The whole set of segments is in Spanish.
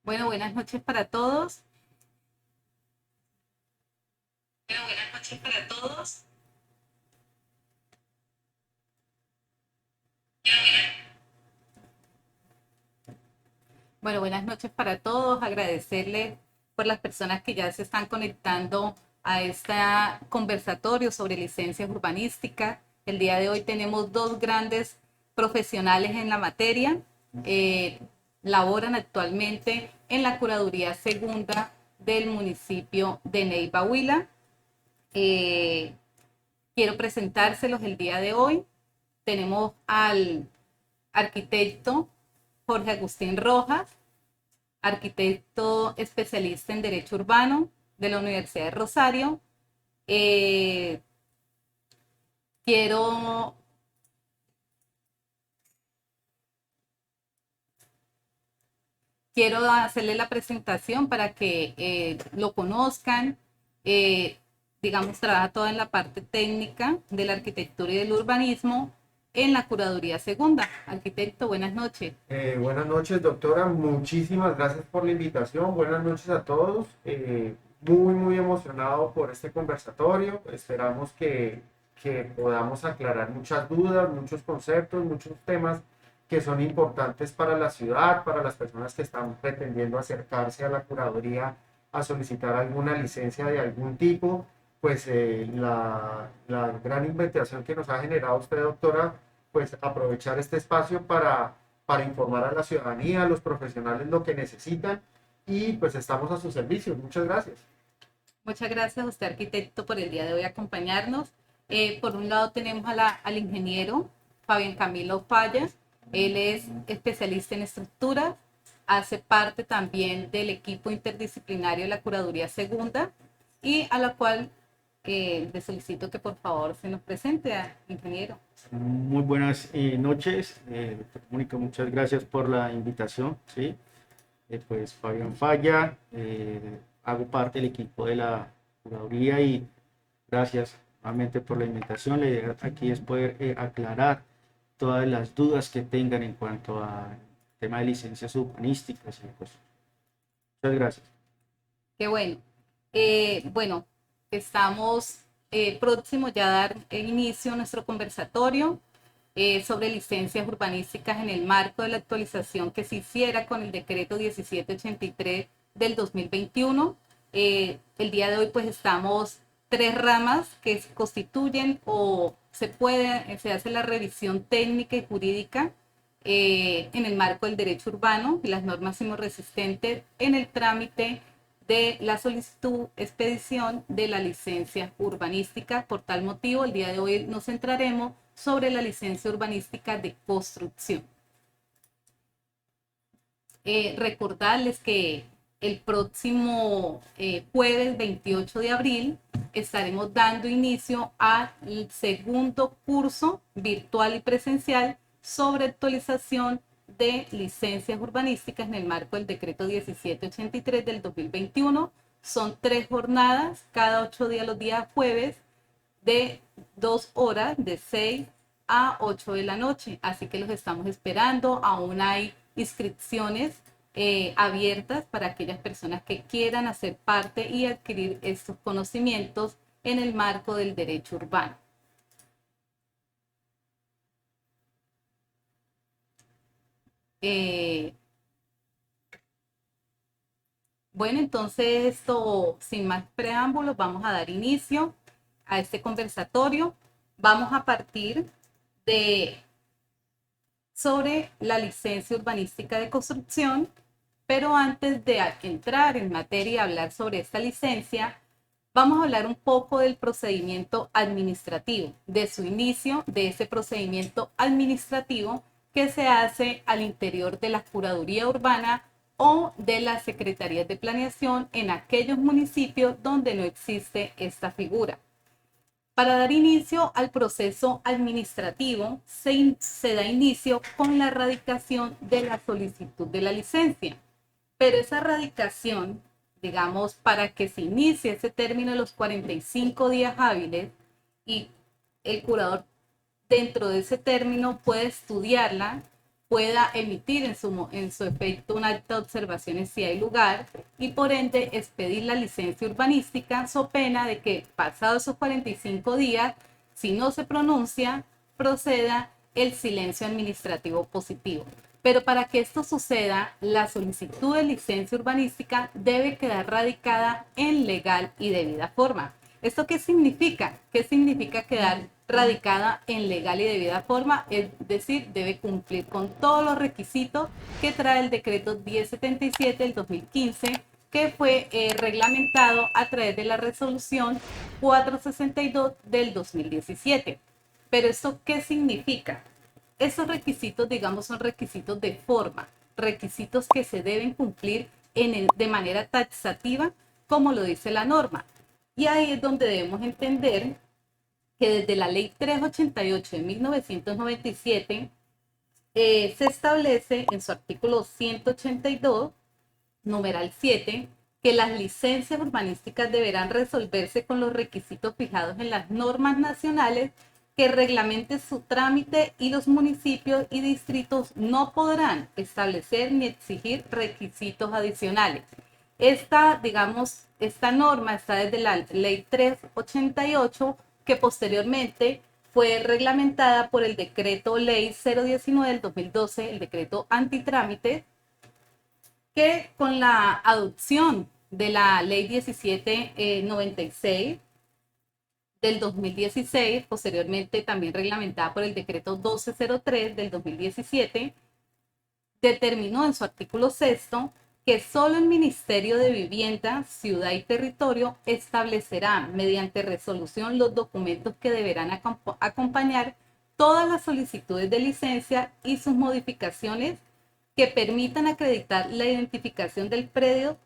Bueno, buenas noches para todos. Buenas noches para todos. Bueno, buenas noches para todos. Agradecerles por las personas que ya se están conectando a este conversatorio sobre licencias urbanísticas. El día de hoy tenemos dos grandes profesionales en la materia. Eh, Laboran actualmente en la Curaduría Segunda del municipio de Neiva Huila. Eh, Quiero presentárselos el día de hoy. Tenemos al arquitecto Jorge Agustín Rojas, arquitecto especialista en Derecho Urbano de la Universidad de Rosario. Eh, quiero, quiero hacerle la presentación para que lo conozcan. Eh, digamos, trabaja toda en la parte técnica de la arquitectura y del urbanismo en la Curaduría Segunda. Arquitecto, buenas noches. Buenas noches, doctora. Muchísimas gracias por la invitación. Buenas noches a todos. Muy emocionado por este conversatorio. Esperamos que podamos aclarar muchas dudas, muchos conceptos, muchos temas que son importantes para la ciudad, para las personas que están pretendiendo acercarse a la curaduría a solicitar alguna licencia de algún tipo. Pues la gran invitación que nos ha generado usted, doctora, pues aprovechar este espacio para informar a la ciudadanía, a los profesionales lo que necesitan y pues estamos a su servicio. Muchas gracias. Muchas gracias a usted, arquitecto, por el día de hoy acompañarnos. Por un lado tenemos al ingeniero Fabián Camilo Fallas. Él es especialista en estructuras, hace parte también del equipo interdisciplinario de la Curaduría Segunda y a la cual le solicito que por favor se nos presente, ingeniero. Muy buenas noches, doctor Mónica, muchas gracias por la invitación, ¿sí? Pues Fabián Falla, hago parte del equipo de la curaduría y gracias nuevamente por la invitación. La idea aquí es poder aclarar todas las dudas que tengan en cuanto al tema de licencias urbanísticas y pues, muchas gracias. Qué bueno. Bueno, estamos próximos ya a dar inicio a nuestro conversatorio sobre licencias urbanísticas en el marco de la actualización que se hiciera con el decreto 1783 del 2021. El día de hoy pues estamos tres ramas que se constituyen o se hace la revisión técnica y jurídica en el marco del derecho urbano y las normas sismoresistentes en el trámite de la solicitud expedición de la licencia urbanística. Por tal motivo, el día de hoy nos centraremos sobre la licencia urbanística de construcción. Recordarles que el próximo jueves 28 de abril estaremos dando inicio al segundo curso virtual y presencial sobre actualización de licencias urbanísticas en el marco del decreto 1783 del 2021. Son 3 jornadas, cada 8 días los días jueves, de 2 horas, de 6 a 8 de la noche. Así que los estamos esperando. Aún hay inscripciones abiertas para aquellas personas que quieran hacer parte y adquirir estos conocimientos en el marco del derecho urbano. Eh, bueno, entonces esto, sin más preámbulos, vamos a dar inicio a este conversatorio. Vamos a partir de sobre la licencia urbanística de construcción, pero antes de entrar en materia y hablar sobre esta licencia, vamos a hablar un poco del procedimiento administrativo, de su inicio, de ese procedimiento administrativo que se hace al interior de la Curaduría Urbana o de las Secretarías de Planeación en aquellos municipios donde no existe esta figura. Para dar inicio al proceso administrativo, se da inicio con la radicación de la solicitud de la licencia. Pero esa radicación, digamos, para que se inicie ese término de los 45 días hábiles y el curador dentro de ese término puede estudiarla, pueda emitir en su efecto un acta de observaciones si hay lugar y por ende expedir la licencia urbanística, so pena de que pasados esos 45 días, si no se pronuncia, proceda el silencio administrativo positivo. Pero para que esto suceda, la solicitud de licencia urbanística debe quedar radicada en legal y debida forma. ¿Esto qué significa? ¿Qué significa quedar radicada en legal y debida forma? Es decir, debe cumplir con todos los requisitos que trae el decreto 1077 del 2015, que fue reglamentado a través de la resolución 462 del 2017. Pero ¿esto qué significa? Esos requisitos, digamos, son requisitos de forma, requisitos que se deben cumplir de manera taxativa, como lo dice la norma. Y ahí es donde debemos entender que desde la ley 388 de 1997 se establece en su artículo 182, numeral 7, que las licencias urbanísticas deberán resolverse con los requisitos fijados en las normas nacionales que reglamenten su trámite y los municipios y distritos no podrán establecer ni exigir requisitos adicionales. Esta norma está desde la ley 388, que posteriormente fue reglamentada por el decreto ley 019 del 2012, el decreto antitrámite, que con la adopción de la ley 1796 del 2016, posteriormente también reglamentada por el decreto 1203 del 2017, determinó en su artículo 6 que solo el Ministerio de Vivienda, Ciudad y Territorio establecerá mediante resolución los documentos que deberán acompañar todas las solicitudes de licencia y sus modificaciones que permitan acreditar la identificación del predio,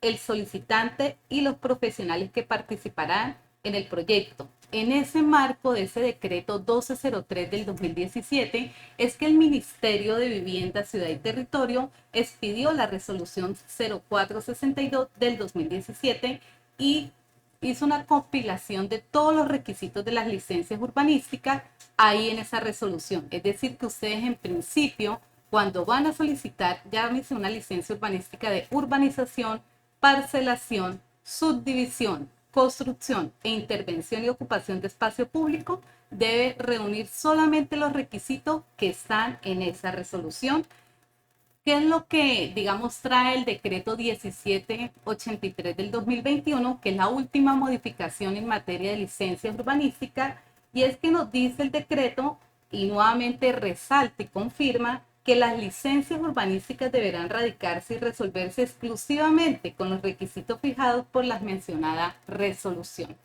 el solicitante y los profesionales que participarán en el proyecto. En ese marco de ese decreto 1203 del 2017 es que el Ministerio de Vivienda, Ciudad y Territorio expidió la resolución 0462 del 2017 y hizo una compilación de todos los requisitos de las licencias urbanísticas ahí en esa resolución. Es decir, que ustedes en principio, cuando van a solicitar, llámese una licencia urbanística de urbanización, parcelación, subdivisión, construcción e intervención y ocupación de espacio público, debe reunir solamente los requisitos que están en esa resolución. ¿Qué es lo que, digamos, trae el decreto 1783 del 2021, que es la última modificación en materia de licencias urbanísticas? Y es que nos dice el decreto, y nuevamente resalta y confirma, que las licencias urbanísticas deberán radicarse y resolverse exclusivamente con los requisitos fijados por la mencionada resolución.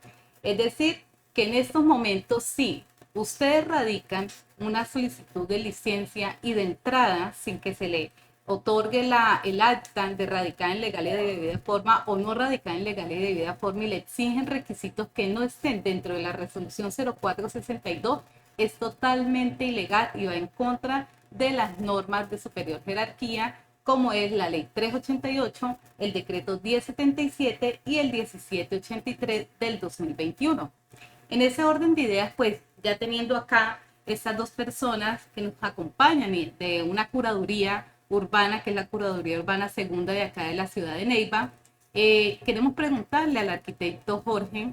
Es decir, que en estos momentos sí, ustedes radican una solicitud de licencia y de entrada, sin que se le otorgue el acta de radicar en legal y de debida forma o no radicar en legal y de debida forma y le exigen requisitos que no estén dentro de la resolución 0462, es totalmente ilegal y va en contra de las normas de superior jerarquía, como es la ley 388, el decreto 1077 y el 1783 del 2021. En ese orden de ideas, pues ya teniendo acá estas dos personas que nos acompañan de una curaduría urbana, que es la Curaduría Urbana Segunda de acá de la ciudad de Neiva, queremos preguntarle al arquitecto Jorge,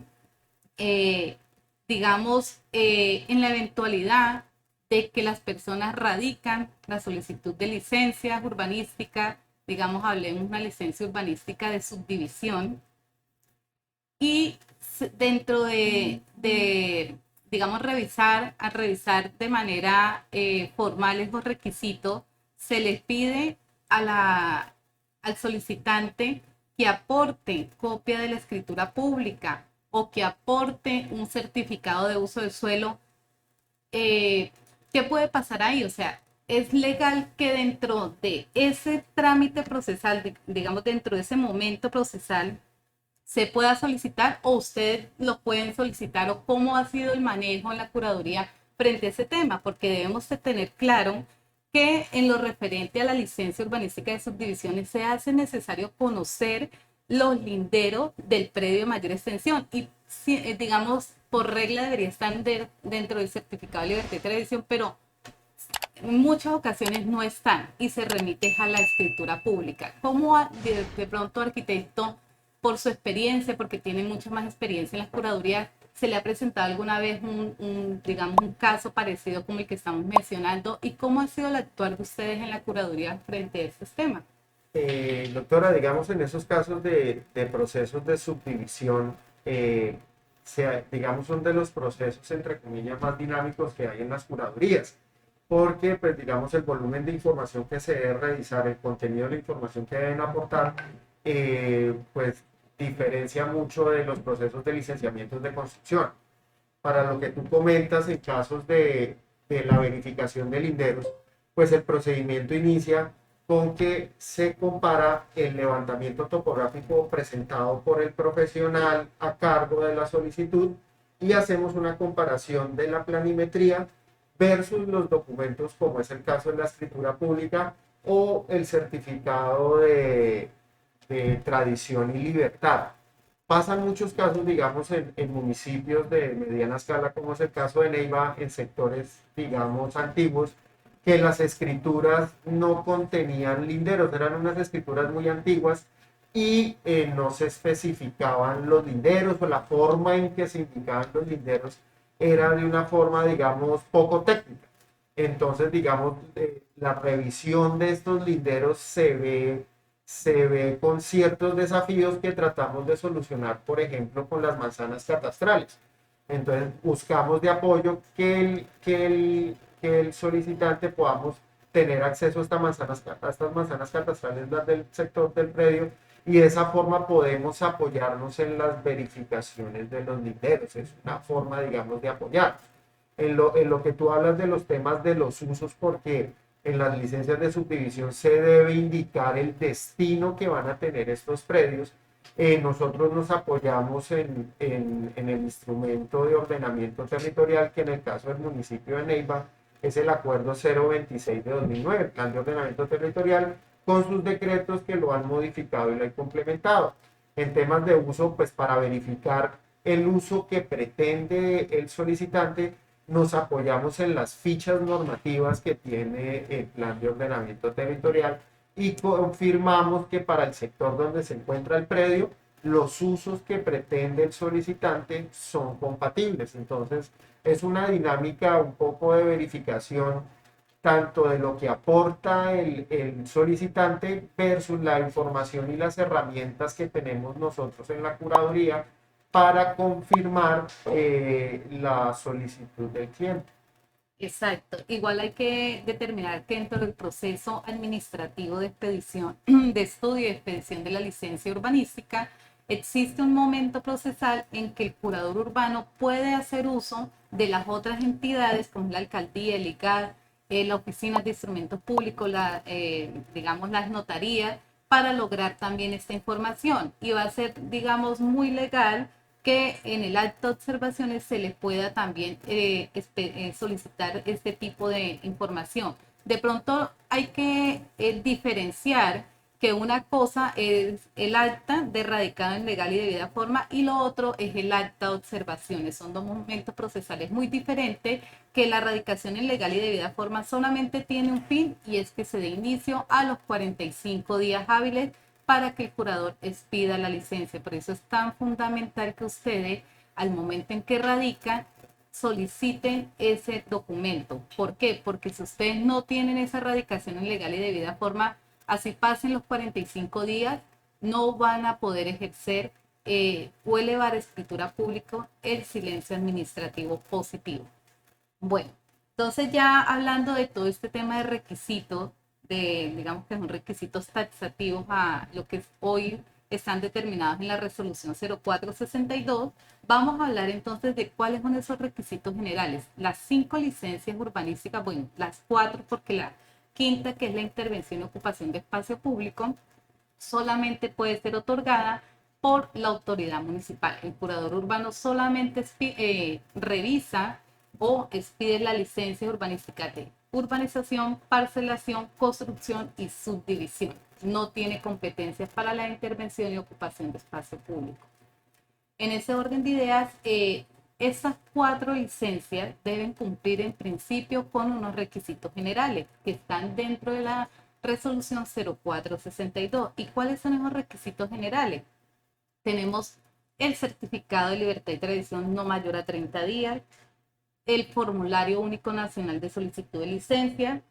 en la eventualidad de que las personas radican la solicitud de licencia urbanística, digamos, hablemos una licencia urbanística de subdivisión, y dentro digamos, revisar de manera formal esos requisitos, se les pide al solicitante que aporte copia de la escritura pública o que aporte un certificado de uso del suelo. ¿Qué puede pasar ahí? O sea, ¿es legal que dentro de ese trámite procesal, digamos, dentro de ese momento procesal, se pueda solicitar o ustedes lo pueden solicitar, o cómo ha sido el manejo en la curaduría frente a ese tema? Porque debemos de tener claro que en lo referente a la licencia urbanística de subdivisiones se hace necesario conocer los linderos del predio de mayor extensión y, digamos, por regla debería estar dentro del certificado de libertad y tradición, pero en muchas ocasiones no están y se remite a la escritura pública. ¿Cómo de pronto arquitecto, por su experiencia, porque tiene mucha más experiencia en las curadurías, se le ha presentado alguna vez digamos, un caso parecido como el que estamos mencionando? ¿Y cómo ha sido el actuar de ustedes en la curaduría frente a estos temas? Doctora, digamos en esos casos de procesos de subdivisión, digamos son de los procesos entre comillas más dinámicos que hay en las curadurías, porque pues digamos el volumen de información que se debe revisar, el contenido de la información que deben aportar, pues diferencia mucho de los procesos de licenciamientos de construcción. Para lo que tú comentas en casos de la verificación de linderos, pues el procedimiento inicia con que se compara el levantamiento topográfico presentado por el profesional a cargo de la solicitud y hacemos una comparación de la planimetría versus los documentos, como es el caso de la escritura pública o el certificado de tradición y libertad. Pasan muchos casos, digamos, en municipios de mediana escala, como es el caso de Neiva, en sectores, digamos, antiguos, que las escrituras no contenían linderos, eran unas escrituras muy antiguas y no se especificaban los linderos, o la forma en que se indicaban los linderos era de una forma, digamos, poco técnica. Entonces, digamos, la revisión de estos linderos se ve con ciertos desafíos que tratamos de solucionar, por ejemplo, con las manzanas catastrales. Entonces, buscamos de apoyo que el solicitante podamos tener acceso a estas manzanas catastrales, las del sector del predio, y de esa forma podemos apoyarnos en las verificaciones de los linderos. Es una forma, digamos, de apoyar. En lo que tú hablas de los temas de los usos, porque en las licencias de subdivisión se debe indicar el destino que van a tener estos predios. Nosotros nos apoyamos en el instrumento de ordenamiento territorial, que en el caso del municipio de Neiva es el acuerdo 026 de 2009, el plan de ordenamiento territorial, con sus decretos que lo han modificado y lo han complementado. En temas de uso, pues para verificar el uso que pretende el solicitante, nos apoyamos en las fichas normativas que tiene el plan de ordenamiento territorial y confirmamos que para el sector donde se encuentra el predio, los usos que pretende el solicitante son compatibles. Entonces, es una dinámica un poco de verificación tanto de lo que aporta el solicitante versus la información y las herramientas que tenemos nosotros en la curaduría para confirmar la solicitud del cliente. Exacto. Igual hay que determinar que dentro del proceso administrativo de expedición, de estudio y expedición de la licencia urbanística, existe un momento procesal en que el curador urbano puede hacer uso de las otras entidades, como la alcaldía, el ICAD, la oficina de instrumentos públicos, digamos las notarías, para lograr también esta información. Y va a ser, digamos, muy legal que en el acta de observaciones se le pueda también solicitar este tipo de información. De pronto hay que diferenciar que una cosa es el acta de radicado en legal y debida forma y lo otro es el acta de observaciones. Son dos momentos procesales muy diferentes, que la radicación en legal y debida forma solamente tiene un fin y es que se dé inicio a los 45 días hábiles para que el curador expida la licencia. Por eso es tan fundamental que ustedes, al momento en que radican, soliciten ese documento. ¿Por qué? Porque si ustedes no tienen esa radicación en legal y debida forma, así pasen los 45 días, no van a poder ejercer o elevar a escritura pública el silencio administrativo positivo. Bueno, entonces ya hablando de todo este tema de requisitos, digamos que son requisitos taxativos a lo que hoy están determinados en la resolución 0462, vamos a hablar entonces de cuáles son esos requisitos generales. Las 5 licencias urbanísticas, bueno, las 4 porque la quinta, que es la intervención y ocupación de espacio público, solamente puede ser otorgada por la autoridad municipal. El curador urbano solamente revisa o expide la licencia urbanística de urbanización, parcelación, construcción y subdivisión. No tiene competencias para la intervención y ocupación de espacio público. En ese orden de ideas, Estas 4 licencias deben cumplir en principio con unos requisitos generales que están dentro de la resolución 0462. ¿Y cuáles son esos requisitos generales? Tenemos el certificado de libertad y tradición no mayor a 30 días, el formulario único nacional de solicitud de licencia,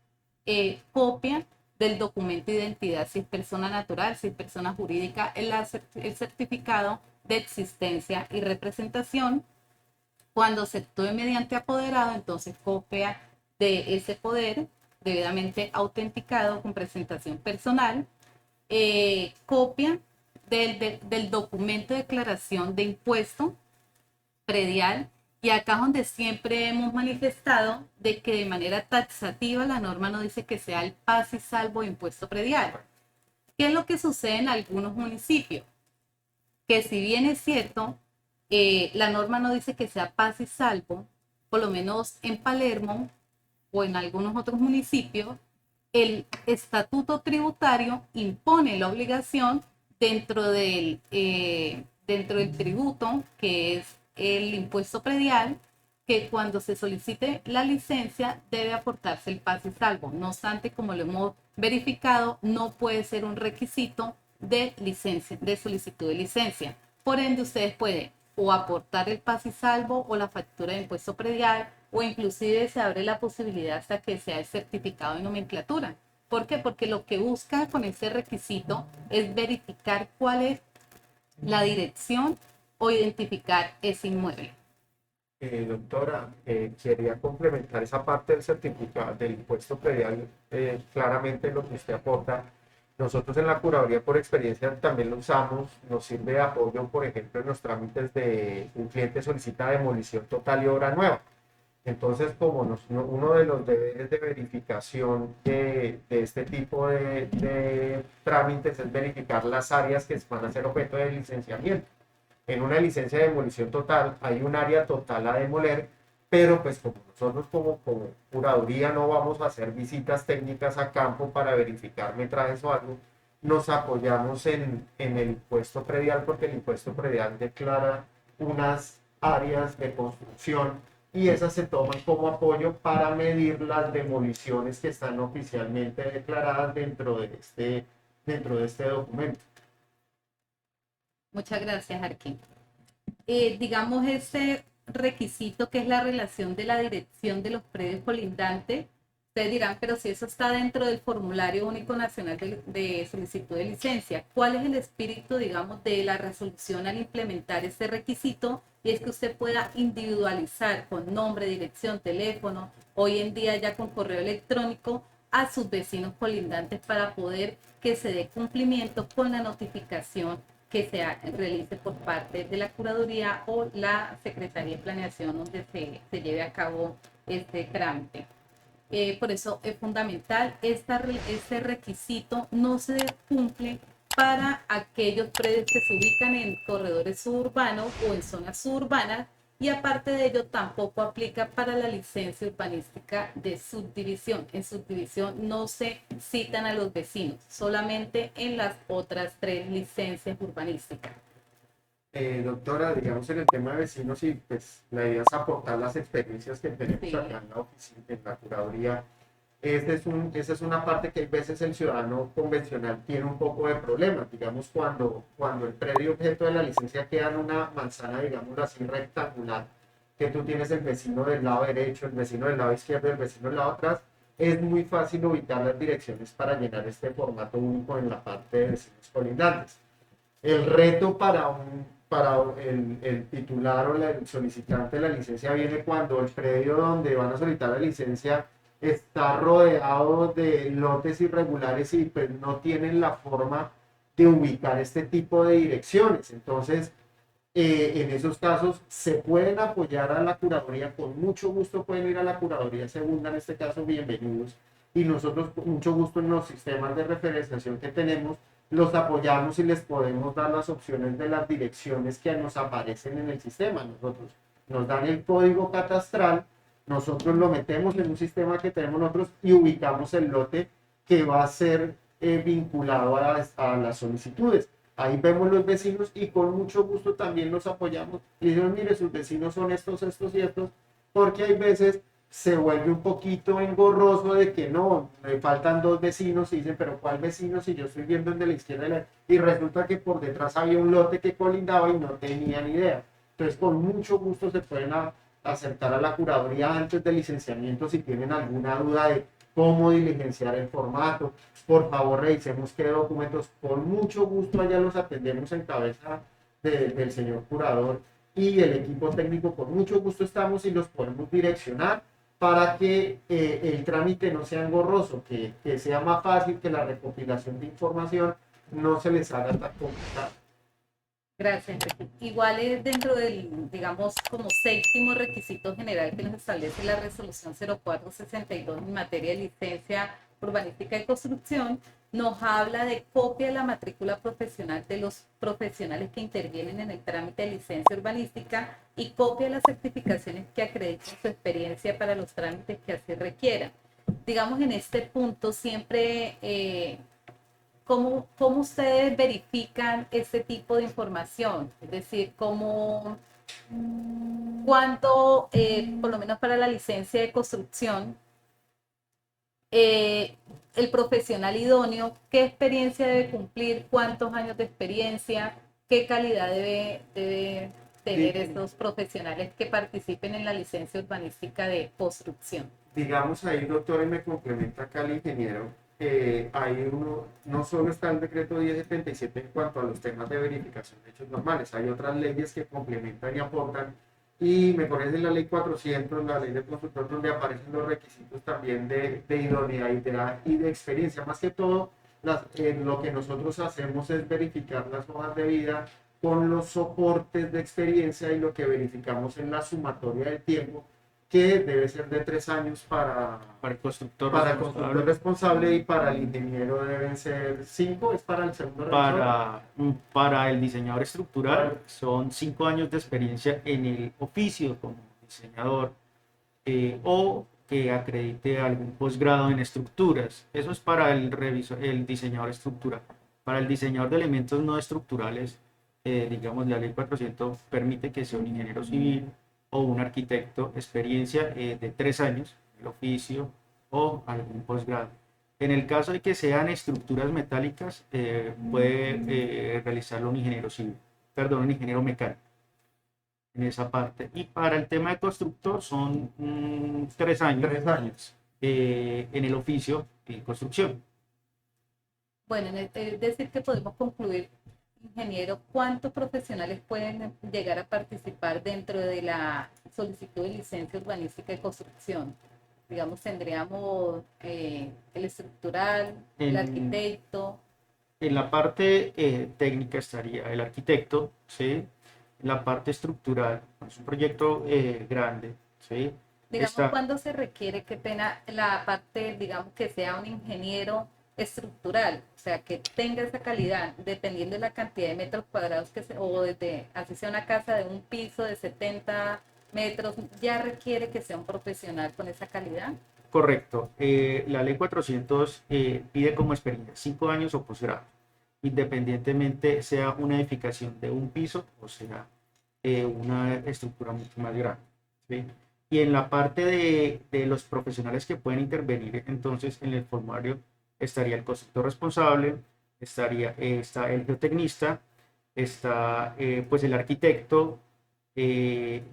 copia del documento de identidad si es persona natural, si es persona jurídica, el certificado de existencia y representación. Cuando se actúe mediante apoderado, entonces copia de ese poder debidamente autenticado con presentación personal, copia del documento de declaración de impuesto predial, y acá es donde siempre hemos manifestado de que de manera taxativa la norma no dice que sea el paz y salvo de impuesto predial. ¿Qué es lo que sucede en algunos municipios? Que si bien es cierto, la norma no dice que sea paz y salvo, por lo menos en Palermo o en algunos otros municipios, el estatuto tributario impone la obligación dentro del tributo, que es el impuesto predial, que cuando se solicite la licencia debe aportarse el paz y salvo. No obstante, como lo hemos verificado, no puede ser un requisito de licencia, de solicitud de licencia. Por ende, ustedes pueden o aportar el paz y salvo o la factura de impuesto predial, o inclusive se abre la posibilidad hasta que sea el certificado de nomenclatura. ¿Por qué? Porque lo que busca con ese requisito es verificar cuál es la dirección o identificar ese inmueble. Doctora, quería complementar esa parte del certificado del impuesto predial, claramente lo que usted aporta. Nosotros en la curaduría por experiencia también lo usamos, nos sirve de apoyo, por ejemplo, en los trámites de un cliente solicita demolición total y obra nueva. Entonces, como uno de los deberes de verificación de este tipo de trámites es verificar las áreas que van a ser objeto de licenciamiento. En una licencia de demolición total hay un área total a demoler, pero pues como nosotros como curaduría no vamos a hacer visitas técnicas a campo para verificar metrajes o algo, nos apoyamos en el impuesto predial, porque el impuesto predial declara unas áreas de construcción y esas se toman como apoyo para medir las demoliciones que están oficialmente declaradas dentro de este documento. Muchas gracias, Arquín. Digamos, ese requisito que es la relación de la dirección de los predios colindantes, ustedes dirán, pero si eso está dentro del formulario único nacional de solicitud de licencia, ¿cuál es el espíritu, digamos, de la resolución al implementar este requisito? Y es que usted pueda individualizar con nombre, dirección, teléfono, hoy en día ya con correo electrónico, a sus vecinos colindantes para poder que se dé cumplimiento con la notificación que se realice por parte de la curaduría o la Secretaría de Planeación donde se lleve a cabo este trámite. Por eso es fundamental, este requisito no se cumple para aquellos predios que se ubican en corredores suburbanos o en zonas suburbanas, y aparte de ello tampoco aplica para la licencia urbanística de subdivisión. En subdivisión no se citan a los vecinos, solamente en las otras 3 licencias urbanísticas. Doctora, digamos en el tema de vecinos, y pues la idea es aportar las experiencias que tenemos Sí. acá en la oficina, en la curaduría. Esa es una parte que a veces el ciudadano convencional tiene un poco de problemas, digamos, cuando el predio objeto de la licencia queda en una manzana, digamos así, rectangular, que tú tienes el vecino del lado derecho, el vecino del lado izquierdo, el vecino del lado atrás, es muy fácil ubicar las direcciones para llenar este formato único en la parte de vecinos colindantes. El reto para el titular o el solicitante de la licencia viene cuando el predio donde van a solicitar la licencia está rodeado de lotes irregulares y pues no tienen la forma de ubicar este tipo de direcciones. Entonces, en esos casos se pueden apoyar a la curaduría, con mucho gusto pueden ir a la curaduría segunda, en este caso bienvenidos, y nosotros con mucho gusto en los sistemas de referenciación que tenemos los apoyamos y les podemos dar las opciones de las direcciones que nos aparecen en el sistema. Nosotros nos dan el código catastral, nosotros lo metemos en un sistema que tenemos nosotros y ubicamos el lote que va a ser vinculado a las solicitudes. Ahí vemos los vecinos y con mucho gusto también los apoyamos. Y dicen, mire, sus vecinos son estos, estos y estos, porque hay veces se vuelve un poquito engorroso de que no, me faltan dos vecinos y dicen, pero ¿cuál vecino si yo estoy viendo el de la izquierda y resulta que por detrás había un lote que colindaba y no tenían idea? Entonces, con mucho gusto se pueden acercar a la curaduría antes del licenciamiento si tienen alguna duda de cómo diligenciar el formato. Por favor, revisemos qué documentos. Con mucho gusto allá los atendemos en cabeza del señor curador y el equipo técnico. Con mucho gusto estamos y los podemos direccionar para que el trámite no sea engorroso, que sea más fácil, que la recopilación de información no se les haga tan complicada. Gracias, Enrique. Igual es dentro del, digamos, como séptimo requisito general que nos establece la resolución 0462 en materia de licencia urbanística y construcción, nos habla de copia de la matrícula profesional de los profesionales que intervienen en el trámite de licencia urbanística y copia de las certificaciones que acrediten su experiencia para los trámites que así requieran. Digamos, en este punto siempre... ¿cómo ustedes verifican ese tipo de información? Es decir, cuánto, por lo menos para la licencia de construcción, el profesional idóneo, qué experiencia debe cumplir, cuántos años de experiencia, qué calidad debe tener Sí. estos profesionales que participen en la licencia urbanística de construcción? Digamos ahí, doctor, y me complementa acá el ingeniero, hay uno, no solo está el decreto 1077 en cuanto a los temas de verificación de hechos normales, hay otras leyes que complementan y aportan, y me parece la ley 400, la ley del constructor, donde aparecen los requisitos también de idoneidad y de experiencia. Más que todo, lo que nosotros hacemos es verificar las hojas de vida con los soportes de experiencia y lo que verificamos en la sumatoria del tiempo, que debe ser de 3 años Para el constructor para el responsable. constructor responsable y para el ingeniero deben ser 5, es para el segundo revisor. Para el diseñador estructural Para- son 5 años de experiencia en el oficio como diseñador o que acredite algún posgrado en estructuras. Eso es para el revisor, el diseñador estructural. Para el diseñador de elementos no estructurales, digamos, la ley 400 permite que sea un ingeniero civil o un arquitecto, experiencia de 3 años, el oficio o algún posgrado. En el caso de que sean estructuras metálicas, puede realizarlo un ingeniero civil, perdón, un ingeniero mecánico en esa parte. Y para el tema de constructor son 3 años 3 años. en el oficio de construcción. Bueno, es decir que podemos concluir, ingeniero, ¿cuántos profesionales pueden llegar a participar dentro de la solicitud de licencia urbanística y construcción? Digamos, tendríamos el estructural, el En- arquitecto. En la parte técnica estaría el arquitecto, ¿sí? En la parte estructural, es un proyecto grande, ¿sí? Digamos, Está, ¿cuándo se requiere, qué pena, la parte, digamos, que sea un ingeniero estructural? O sea, que tenga esa calidad, dependiendo de la cantidad de metros cuadrados o desde, así sea una casa de un piso de 70 metros, ya requiere que sea un profesional con esa calidad. correcto. La ley 400 pide como experiencia 5 años o posgrado, independientemente sea una edificación de un piso o sea una estructura mucho más grande, ¿sí? Y en la parte de los profesionales que pueden intervenir, entonces en el formario estaría el constructor responsable, está el geotecnista, está pues el arquitecto,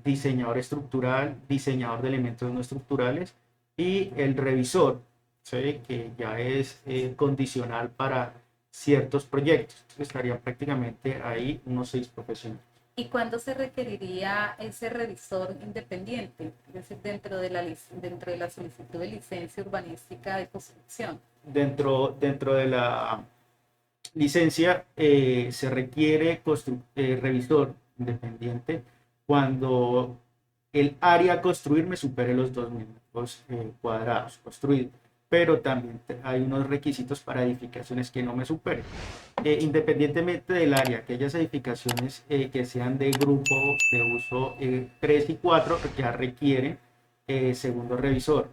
diseñador estructural, diseñador de elementos no estructurales y el revisor, ¿sí? Que ya es condicional para ciertos proyectos. Entonces, estarían prácticamente ahí unos 6 profesionales. ¿Y cuándo se requeriría ese revisor independiente? Es decir, dentro de la solicitud de licencia urbanística de construcción. Dentro de la licencia se requiere revisor independiente cuando el área a construir me supere los 2.000 metros cuadrados construidos, pero también hay unos requisitos para edificaciones que no me superen. Independientemente del área, aquellas edificaciones que sean de grupo de uso 3 y 4 ya requieren segundo revisor,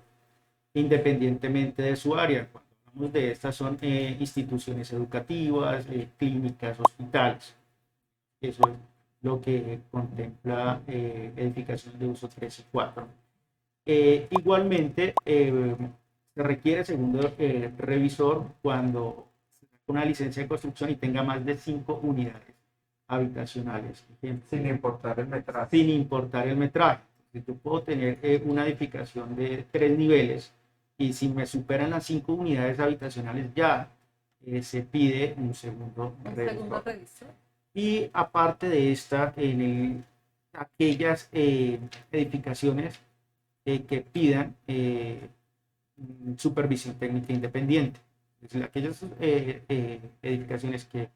independientemente de su área. Cuando Hablamos de estas son instituciones educativas, clínicas, hospitales. Eso es lo que contempla edificación de uso 3 y 4. Igualmente, se requiere segundo revisor cuando se saca una licencia de construcción y tenga más de 5 unidades habitacionales. Sin importar el metraje. Sin importar el metraje. Yo puedo tener una edificación de 3 niveles y si me superan las 5 unidades habitacionales ya se pide un segundo revisor. Y aparte de esta, aquellas edificaciones que pidan supervisión técnica independiente. Es decir, aquellas edificaciones que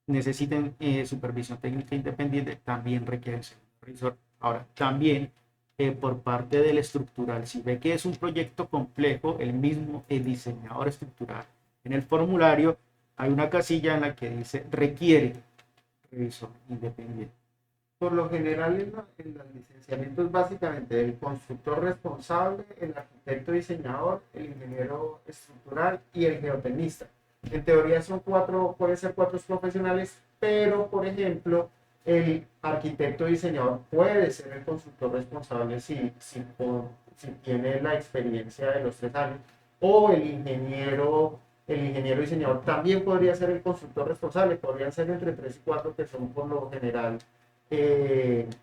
necesiten supervisión técnica independiente también requieren segundo revisor. Ahora, también por parte del estructural, si ve que es un proyecto complejo, el diseñador estructural, en el formulario hay una casilla en la que dice requiere revisor independiente. Por lo general en los licenciamientos básicamente el constructor responsable, el arquitecto diseñador, el ingeniero estructural y el geotecnista. En teoría pueden ser 4 profesionales, pero por ejemplo el arquitecto diseñador puede ser el constructor responsable si tiene la experiencia de los 3 años, o el ingeniero diseñador también podría ser el constructor responsable. Podrían ser entre 3 y 4 que son por lo general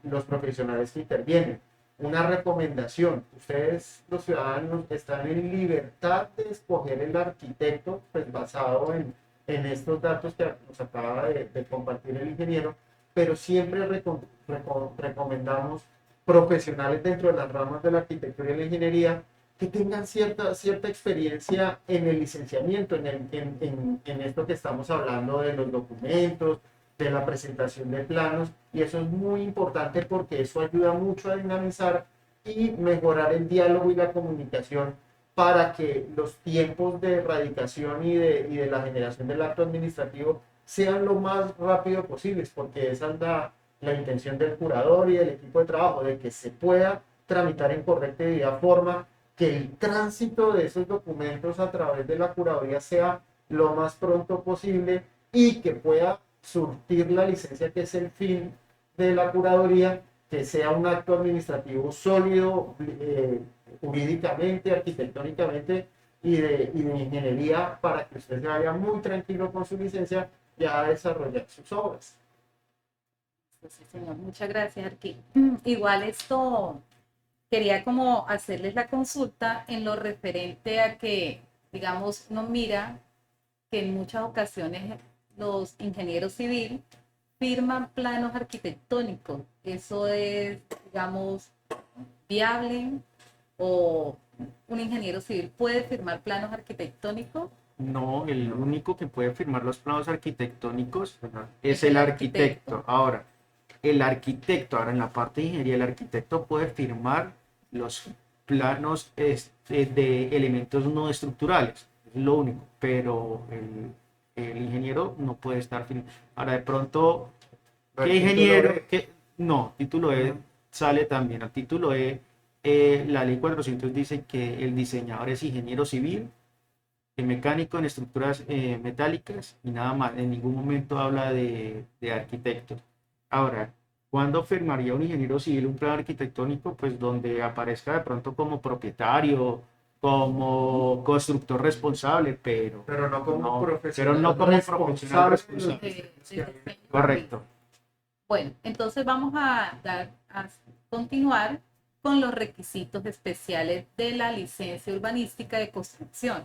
los profesionales que intervienen. Una recomendación: ustedes los ciudadanos están en libertad de escoger el arquitecto, pues basado en estos datos que nos acaba de compartir el ingeniero, pero siempre recomendamos profesionales dentro de las ramas de la arquitectura y la ingeniería que tengan cierta experiencia en el licenciamiento, en esto que estamos hablando de los documentos, de la presentación de planos, y eso es muy importante porque eso ayuda mucho a dinamizar y mejorar el diálogo y la comunicación para que los tiempos de erradicación y de la generación del acto administrativo sean lo más rápido posibles, porque esa es la intención del curador y del equipo de trabajo, de que se pueda tramitar en correcta y debida forma, que el tránsito de esos documentos a través de la curaduría sea lo más pronto posible y que pueda surtir la licencia, que es el fin de la curaduría, que sea un acto administrativo sólido, jurídicamente, arquitectónicamente y de ingeniería, para que usted se vaya muy tranquilo con su licencia y a desarrollar sus obras. Sí, señor, muchas gracias, Arqui. Igual esto quería como hacerles la consulta en lo referente a que, digamos, uno mira que en muchas ocasiones los ingenieros civiles firman planos arquitectónicos. ¿Eso es, digamos, viable? ¿O un ingeniero civil puede firmar planos arquitectónicos? No, el único que puede firmar los planos arquitectónicos es el arquitecto. Ahora, en la parte de ingeniería, el arquitecto puede firmar los planos de elementos no estructurales, es lo único, pero el ingeniero no puede estar firmando. Ahora, de pronto, ¿qué ingeniero? No, título E sale también. A título E, la ley 400 dice que el diseñador es ingeniero civil, mecánico en estructuras metálicas y nada más. En ningún momento habla de arquitecto. Ahora, ¿cuándo firmaría un ingeniero civil un plan arquitectónico? Pues donde aparezca de pronto como propietario, como constructor responsable, pero no como profesional responsable. De Correcto. Bueno, entonces vamos a continuar con los requisitos especiales de la licencia urbanística de construcción.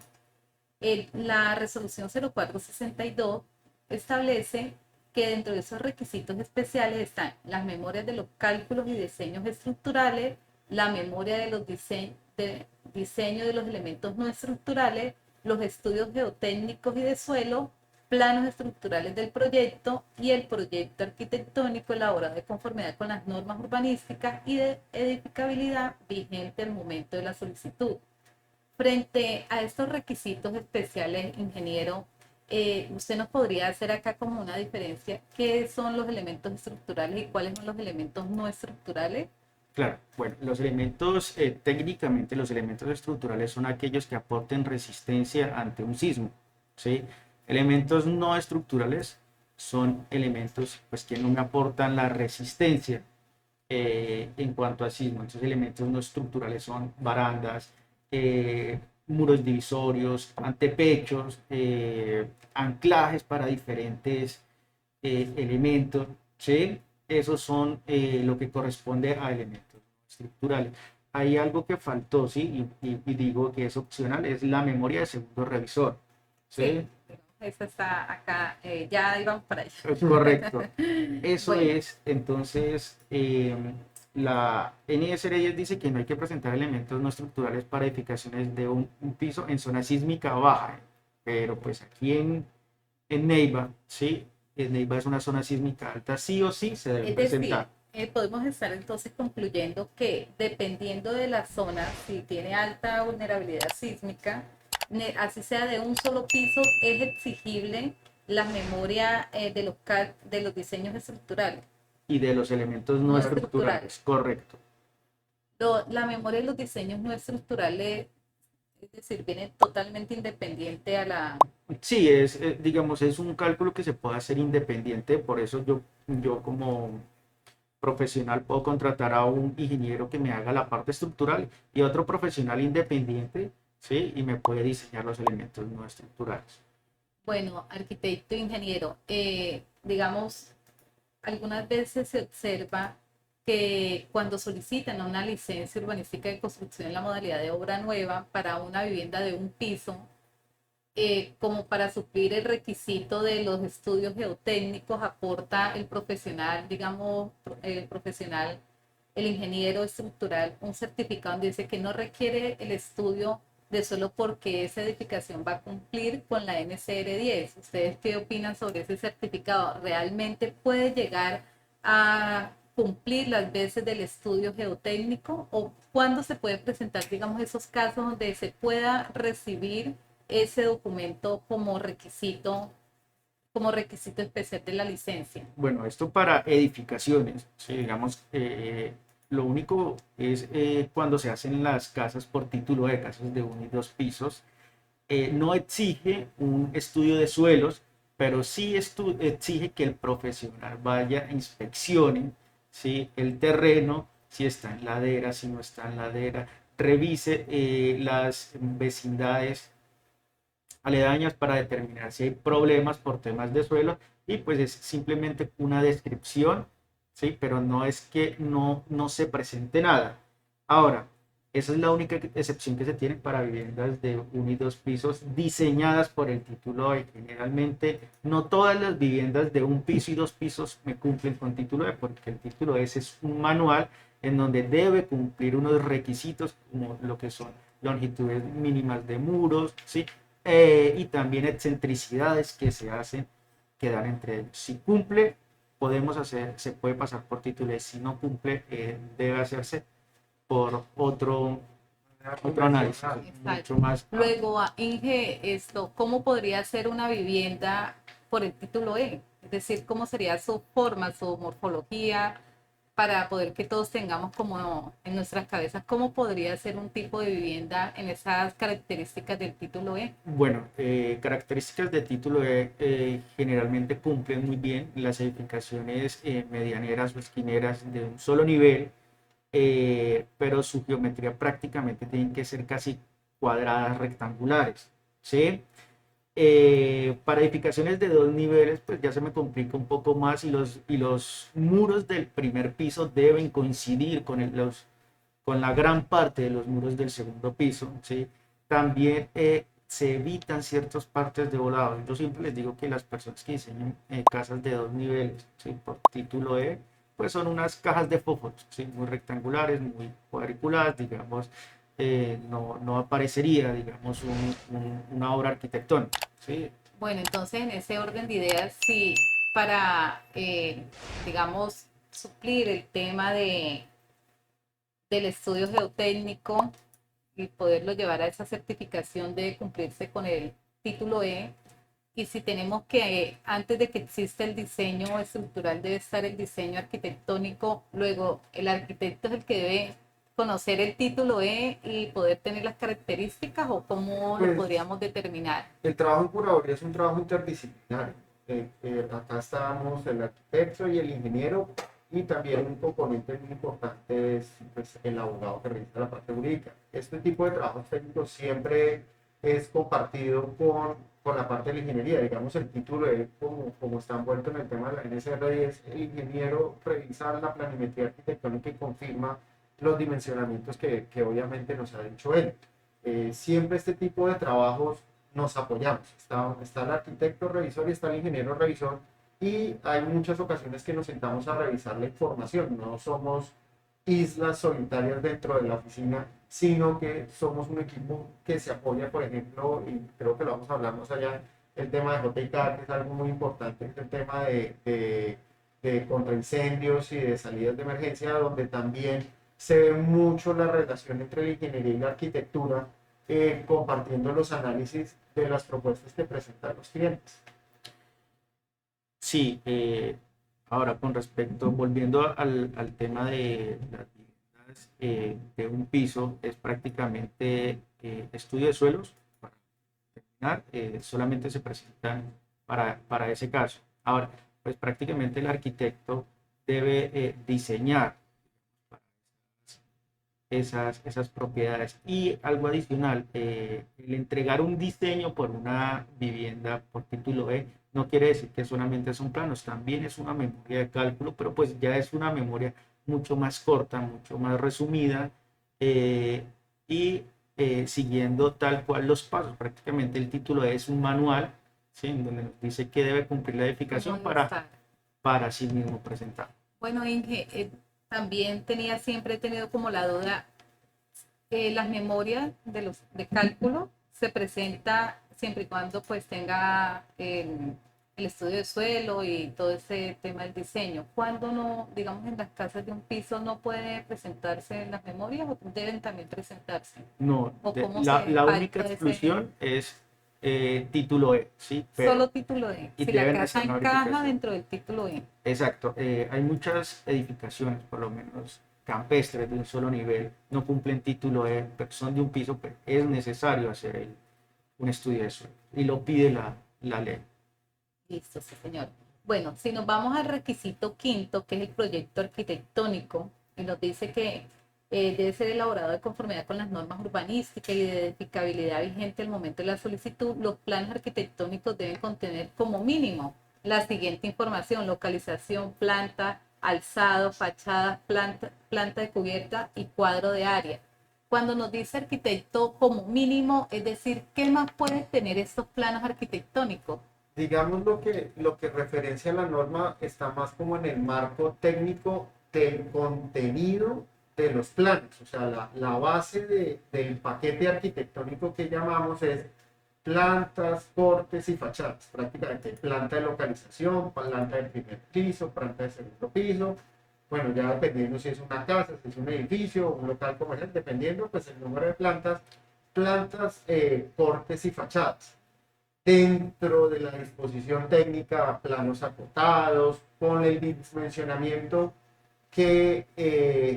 La resolución 0462 establece que dentro de esos requisitos especiales están las memorias de los cálculos y diseños estructurales, la memoria de los diseño de los elementos no estructurales, los estudios geotécnicos y de suelo, planos estructurales del proyecto y el proyecto arquitectónico elaborado de conformidad con las normas urbanísticas y de edificabilidad vigente al momento de la solicitud. Frente a estos requisitos especiales, ingeniero, usted nos podría hacer acá como una diferencia, ¿qué son los elementos estructurales y cuáles son los elementos no estructurales? Claro, bueno, los elementos, técnicamente los elementos estructurales son aquellos que aporten resistencia ante un sismo, ¿sí? Elementos no estructurales son elementos pues, que no me aportan la resistencia en cuanto a sismo. Entonces, elementos no estructurales son barandas, muros divisorios, antepechos, anclajes para diferentes elementos, ¿sí? Esos son lo que corresponde a elementos estructurales. Hay algo que faltó, ¿sí? Y digo que es opcional, es la memoria de segundo revisor, Sí, ¿sí? esa está acá, ya íbamos para allá. Es correcto. Eso Bueno, es, entonces, la NSR 10 dice que no hay que presentar elementos no estructurales para edificaciones de un piso en zona sísmica baja, pero pues aquí en Neiva, ¿sí? En Neiva es una zona sísmica alta, sí o sí se deben es decir, presentar. podemos estar entonces concluyendo que dependiendo de la zona, si tiene alta vulnerabilidad sísmica, así sea de un solo piso, es exigible la memoria de los diseños estructurales. Y de los elementos no No estructurales. estructurales, correcto. La memoria de los diseños no estructurales, es decir, viene totalmente independiente a la... Sí, es, digamos, es un cálculo que se puede hacer independiente, por eso yo como profesional puedo contratar a un ingeniero que me haga la parte estructural y otro profesional independiente, ¿sí? Y me puede diseñar los elementos no estructurales. Bueno, arquitecto, ingeniero, digamos, algunas veces se observa que cuando solicitan una licencia urbanística de construcción en la modalidad de obra nueva para una vivienda de un piso, como para suplir el requisito de los estudios geotécnicos, aporta el profesional, digamos, el profesional, el ingeniero estructural, un certificado donde dice que no requiere el estudio de solo porque esa edificación va a cumplir con la NCR 10. ¿Ustedes qué opinan sobre ese certificado? ¿Realmente puede llegar a cumplir las veces del estudio geotécnico? ¿O cuándo se puede presentar, digamos, esos casos donde se pueda recibir ese documento como requisito especial de la licencia? Bueno, esto para edificaciones, ¿sí? Digamos, lo único es cuando se hacen las casas por título de casas de 1 y 2 pisos, no exige un estudio de suelos, pero sí exige que el profesional vaya, inspeccione, ¿sí? El terreno, si está en ladera, si no está en ladera, revise las vecindades aledañas para determinar si hay problemas por temas de suelo y pues es simplemente una descripción, ¿sí? Pero no es que no se presente nada. Ahora, esa es la única excepción que se tiene para viviendas de 1 y 2 pisos diseñadas por el título E. Generalmente, no todas las viviendas de 1 piso y 2 pisos me cumplen con título E, porque el título E es un manual en donde debe cumplir unos requisitos como lo que son longitudes mínimas de muros, ¿sí? Y también excentricidades que se hacen, que dan entre ellos. Si cumple, podemos hacer, se puede pasar por título E. Si no cumple, debe hacerse por otro análisis, Exacto. mucho más. Luego, Inge, ¿cómo podría ser una vivienda por el título E? Es decir, ¿cómo sería su forma, su morfología, para poder que todos tengamos como en nuestras cabezas cómo podría ser un tipo de vivienda en esas características del título E? Bueno, características de título E generalmente cumplen muy bien las edificaciones medianeras o esquineras de un solo nivel, pero su geometría prácticamente tienen que ser casi cuadradas rectangulares, ¿sí? Para edificaciones de 2 niveles, pues ya se me complica un poco más y los muros del primer piso deben coincidir con la gran parte de los muros del segundo piso, ¿sí? También se evitan ciertas partes de volado. Yo siempre les digo que las personas que diseñan casas de 2 niveles, ¿sí? Por título E, pues son unas cajas de fósforos, ¿sí? Muy rectangulares, muy cuadriculadas, digamos, no aparecería, digamos, una obra arquitectónica, ¿sí? Bueno, entonces en ese orden de ideas, sí, para, digamos, suplir el tema del estudio geotécnico y poderlo llevar a esa certificación de cumplirse con el título E, y si tenemos que, antes de que exista el diseño estructural, debe estar el diseño arquitectónico, luego el arquitecto es el que debe conocer el título E y poder tener las características, o cómo lo Pues, podríamos determinar. el trabajo en curaduría es un trabajo interdisciplinario. Acá estamos el arquitecto y el ingeniero, y también un componente muy importante es pues, el abogado que revisa la parte jurídica. Este tipo de trabajos técnicos siempre es compartido con la parte de la ingeniería. Digamos, el título es como está envuelto en el tema de la NSR, y es el ingeniero revisa la planimetría arquitectónica y confirma los dimensionamientos que obviamente nos ha dicho él. Siempre este tipo de trabajos nos apoyamos. Está el arquitecto revisor y está el ingeniero revisor, y hay muchas ocasiones que nos sentamos a revisar la información. No somos islas solitarias dentro de la oficina, sino que somos un equipo que se apoya, por ejemplo, y creo que lo vamos a hablar más allá, el tema de JK, que es algo muy importante, el tema de contraincendios y de salidas de emergencia, donde también se ve mucho la relación entre la ingeniería y la arquitectura, compartiendo los análisis de las propuestas que presentan los clientes. Sí, ahora con respecto, volviendo al tema de las viviendas de un piso, es prácticamente estudio de suelos. Para terminar, solamente se presentan para ese caso. Ahora, pues prácticamente el arquitecto debe diseñar esas propiedades. Y algo adicional, el entregar un diseño por una vivienda por título E no quiere decir que solamente son planos, también es una memoria de cálculo, pero pues ya es una memoria mucho más corta, mucho más resumida, y siguiendo tal cual los pasos. Prácticamente el título E es un manual, ¿sí?, en donde nos dice que debe cumplir la edificación ¿Cómo está? para sí mismo presentar. Bueno, Inge, también siempre he tenido como la duda, las memorias de cálculo se presenta siempre y cuando pues tenga el estudio de suelo y todo ese tema del diseño. Cuando no, digamos, en las casas de un piso no puede presentarse en las memorias, o deben también presentarse, No, o cómo la única falta exclusión es título E, ¿sí? solo título E, Y si la deben casa estar en la encaja verificación. dentro del título E. Exacto, hay muchas edificaciones, por lo menos campestres de un solo nivel, no cumplen título E, pero son de un piso, pero es necesario hacer un estudio de suelo y lo pide la ley. Listo, sí, señor. Bueno, si nos vamos al requisito quinto, que es el proyecto arquitectónico, y nos dice que debe ser elaborado de conformidad con las normas urbanísticas y de edificabilidad vigente al momento de la solicitud, los planes arquitectónicos deben contener como mínimo la siguiente información: localización, planta, alzado, fachadas, planta de cubierta y cuadro de área. Cuando nos dice arquitecto como mínimo, es decir, ¿qué más pueden tener estos planos arquitectónicos? Digamos, lo que referencia a la norma está más como en el marco técnico del contenido de los planos. O sea, la base del paquete arquitectónico que llamamos es plantas, cortes y fachadas. Prácticamente planta de localización, planta del primer piso, planta de segundo piso. Bueno, ya dependiendo si es una casa, si es un edificio, un local comercial, dependiendo pues el número de plantas, cortes y fachadas. Dentro de la disposición técnica, planos acotados, con el dimensionamiento que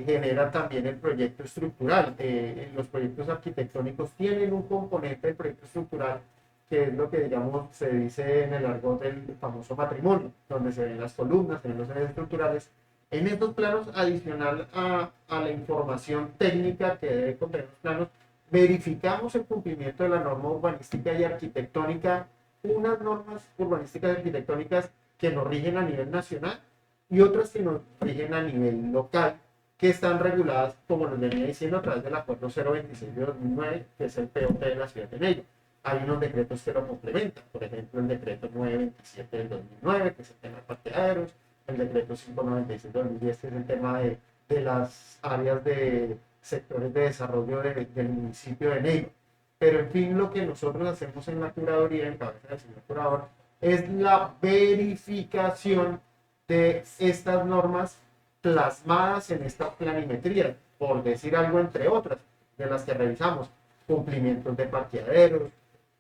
genera también el proyecto estructural. Los proyectos arquitectónicos tienen un componente del proyecto estructural, que es lo que, digamos, se dice en el argot del famoso matrimonio, donde se ven las columnas, se ven los ejes estructurales. En estos planos, adicional a la información técnica que debe contener los planos, verificamos el cumplimiento de la norma urbanística y arquitectónica, unas normas urbanísticas y arquitectónicas que nos rigen a nivel nacional y otras que nos rigen a nivel local, que están reguladas, como nos venía diciendo, a través del Acuerdo 026 de 2009, que es el POT de la Ciudad de Medellín. Hay unos decretos que lo complementan, por ejemplo, el decreto 927 del 2009, que es el tema de parqueaderos, el decreto 596 del 2010, que es el tema de las áreas de sectores de desarrollo del municipio de Neiva. Pero en fin, lo que nosotros hacemos en la curaduría, en cabeza del señor curador, es la verificación de estas normas plasmadas en esta planimetría, por decir algo entre otras, de las que revisamos: cumplimientos de parqueaderos,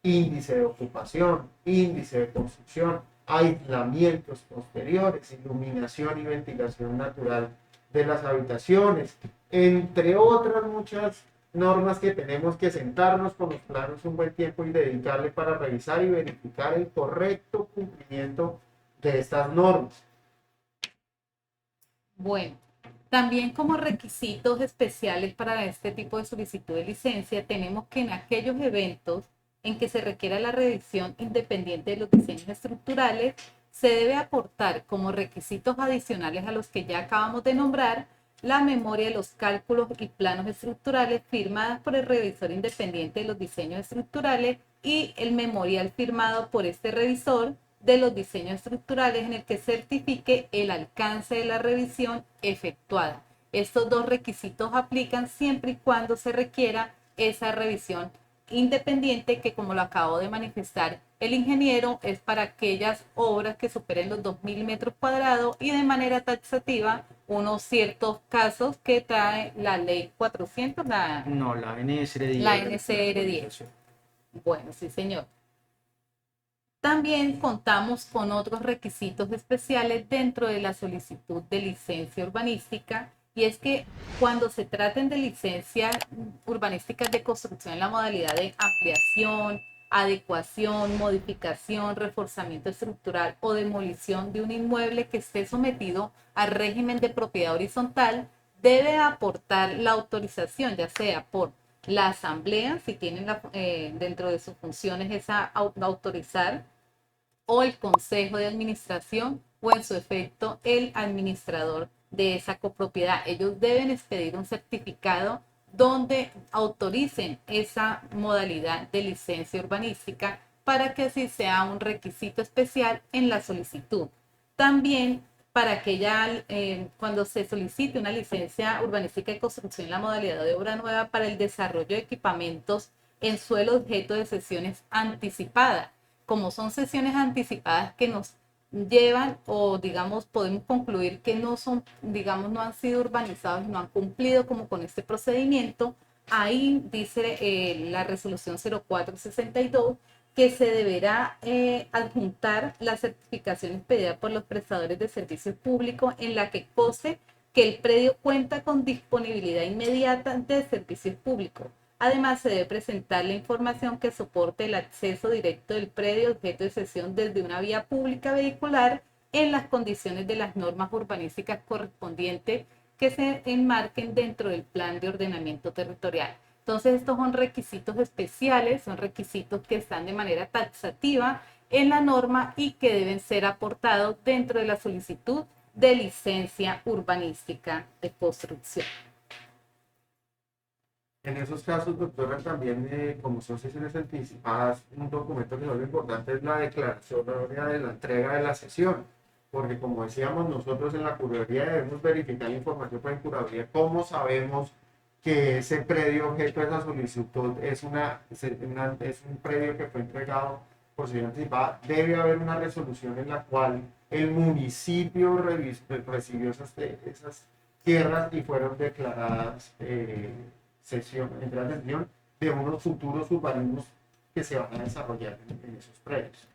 índice de ocupación, índice de construcción, aislamientos posteriores, iluminación y ventilación natural de las habitaciones, entre otras muchas normas que tenemos que sentarnos con los planos un buen tiempo y dedicarle para revisar y verificar el correcto cumplimiento de estas normas. Bueno, también como requisitos especiales para este tipo de solicitud de licencia, tenemos que en aquellos eventos en que se requiera la revisión independiente de los diseños estructurales, se debe aportar como requisitos adicionales a los que ya acabamos de nombrar, la memoria de los cálculos y planos estructurales firmadas por el revisor independiente de los diseños estructurales y el memorial firmado por este revisor de los diseños estructurales en el que certifique el alcance de la revisión efectuada. Estos dos requisitos aplican siempre y cuando se requiera esa revisión independiente que, como lo acabo de manifestar el ingeniero, es para aquellas obras que superen los 2.000 metros cuadrados y de manera taxativa unos ciertos casos que trae la ley 400, No, la NSR10. la NCR 10. Bueno, sí, señor. También contamos con otros requisitos especiales dentro de la solicitud de licencia urbanística, y es que cuando se traten de licencias urbanísticas de construcción en la modalidad de ampliación, adecuación, modificación, reforzamiento estructural o demolición de un inmueble que esté sometido al régimen de propiedad horizontal, debe aportar la autorización, ya sea por la asamblea, si tienen dentro de sus funciones esa autorizar, o el consejo de administración, o en su efecto el administrador de esa copropiedad. Ellos deben expedir un certificado donde autoricen esa modalidad de licencia urbanística para que así sea un requisito especial en la solicitud. También para que ya cuando se solicite una licencia urbanística de construcción en la modalidad de obra nueva para el desarrollo de equipamientos en suelo objeto de sesiones anticipadas, como son sesiones anticipadas que nos llevan, o digamos podemos concluir que no son, digamos, no han sido urbanizados y no han cumplido como con este procedimiento, ahí dice la resolución 0462 que se deberá adjuntar la certificación expedida por los prestadores de servicios públicos en la que conste que el predio cuenta con disponibilidad inmediata de servicios públicos. Además, se debe presentar la información que soporte el acceso directo del predio objeto de cesión desde una vía pública vehicular en las condiciones de las normas urbanísticas correspondientes que se enmarquen dentro del plan de ordenamiento territorial. Entonces, estos son requisitos especiales, son requisitos que están de manera taxativa en la norma y que deben ser aportados dentro de la solicitud de licencia urbanística de construcción. En esos casos, doctora, también como son sesiones anticipadas, un documento que es lo importante es la declaración de la entrega de la sesión, porque como decíamos nosotros en la curaduría debemos verificar la información para en curaduría, cómo sabemos que ese predio objeto de esa solicitud es un predio que fue entregado por sesión anticipada. Debe haber una resolución en la cual el municipio recibió esas tierras y fueron declaradas entrada en sesión de unos futuros urbanismos que se van a desarrollar en esos predios.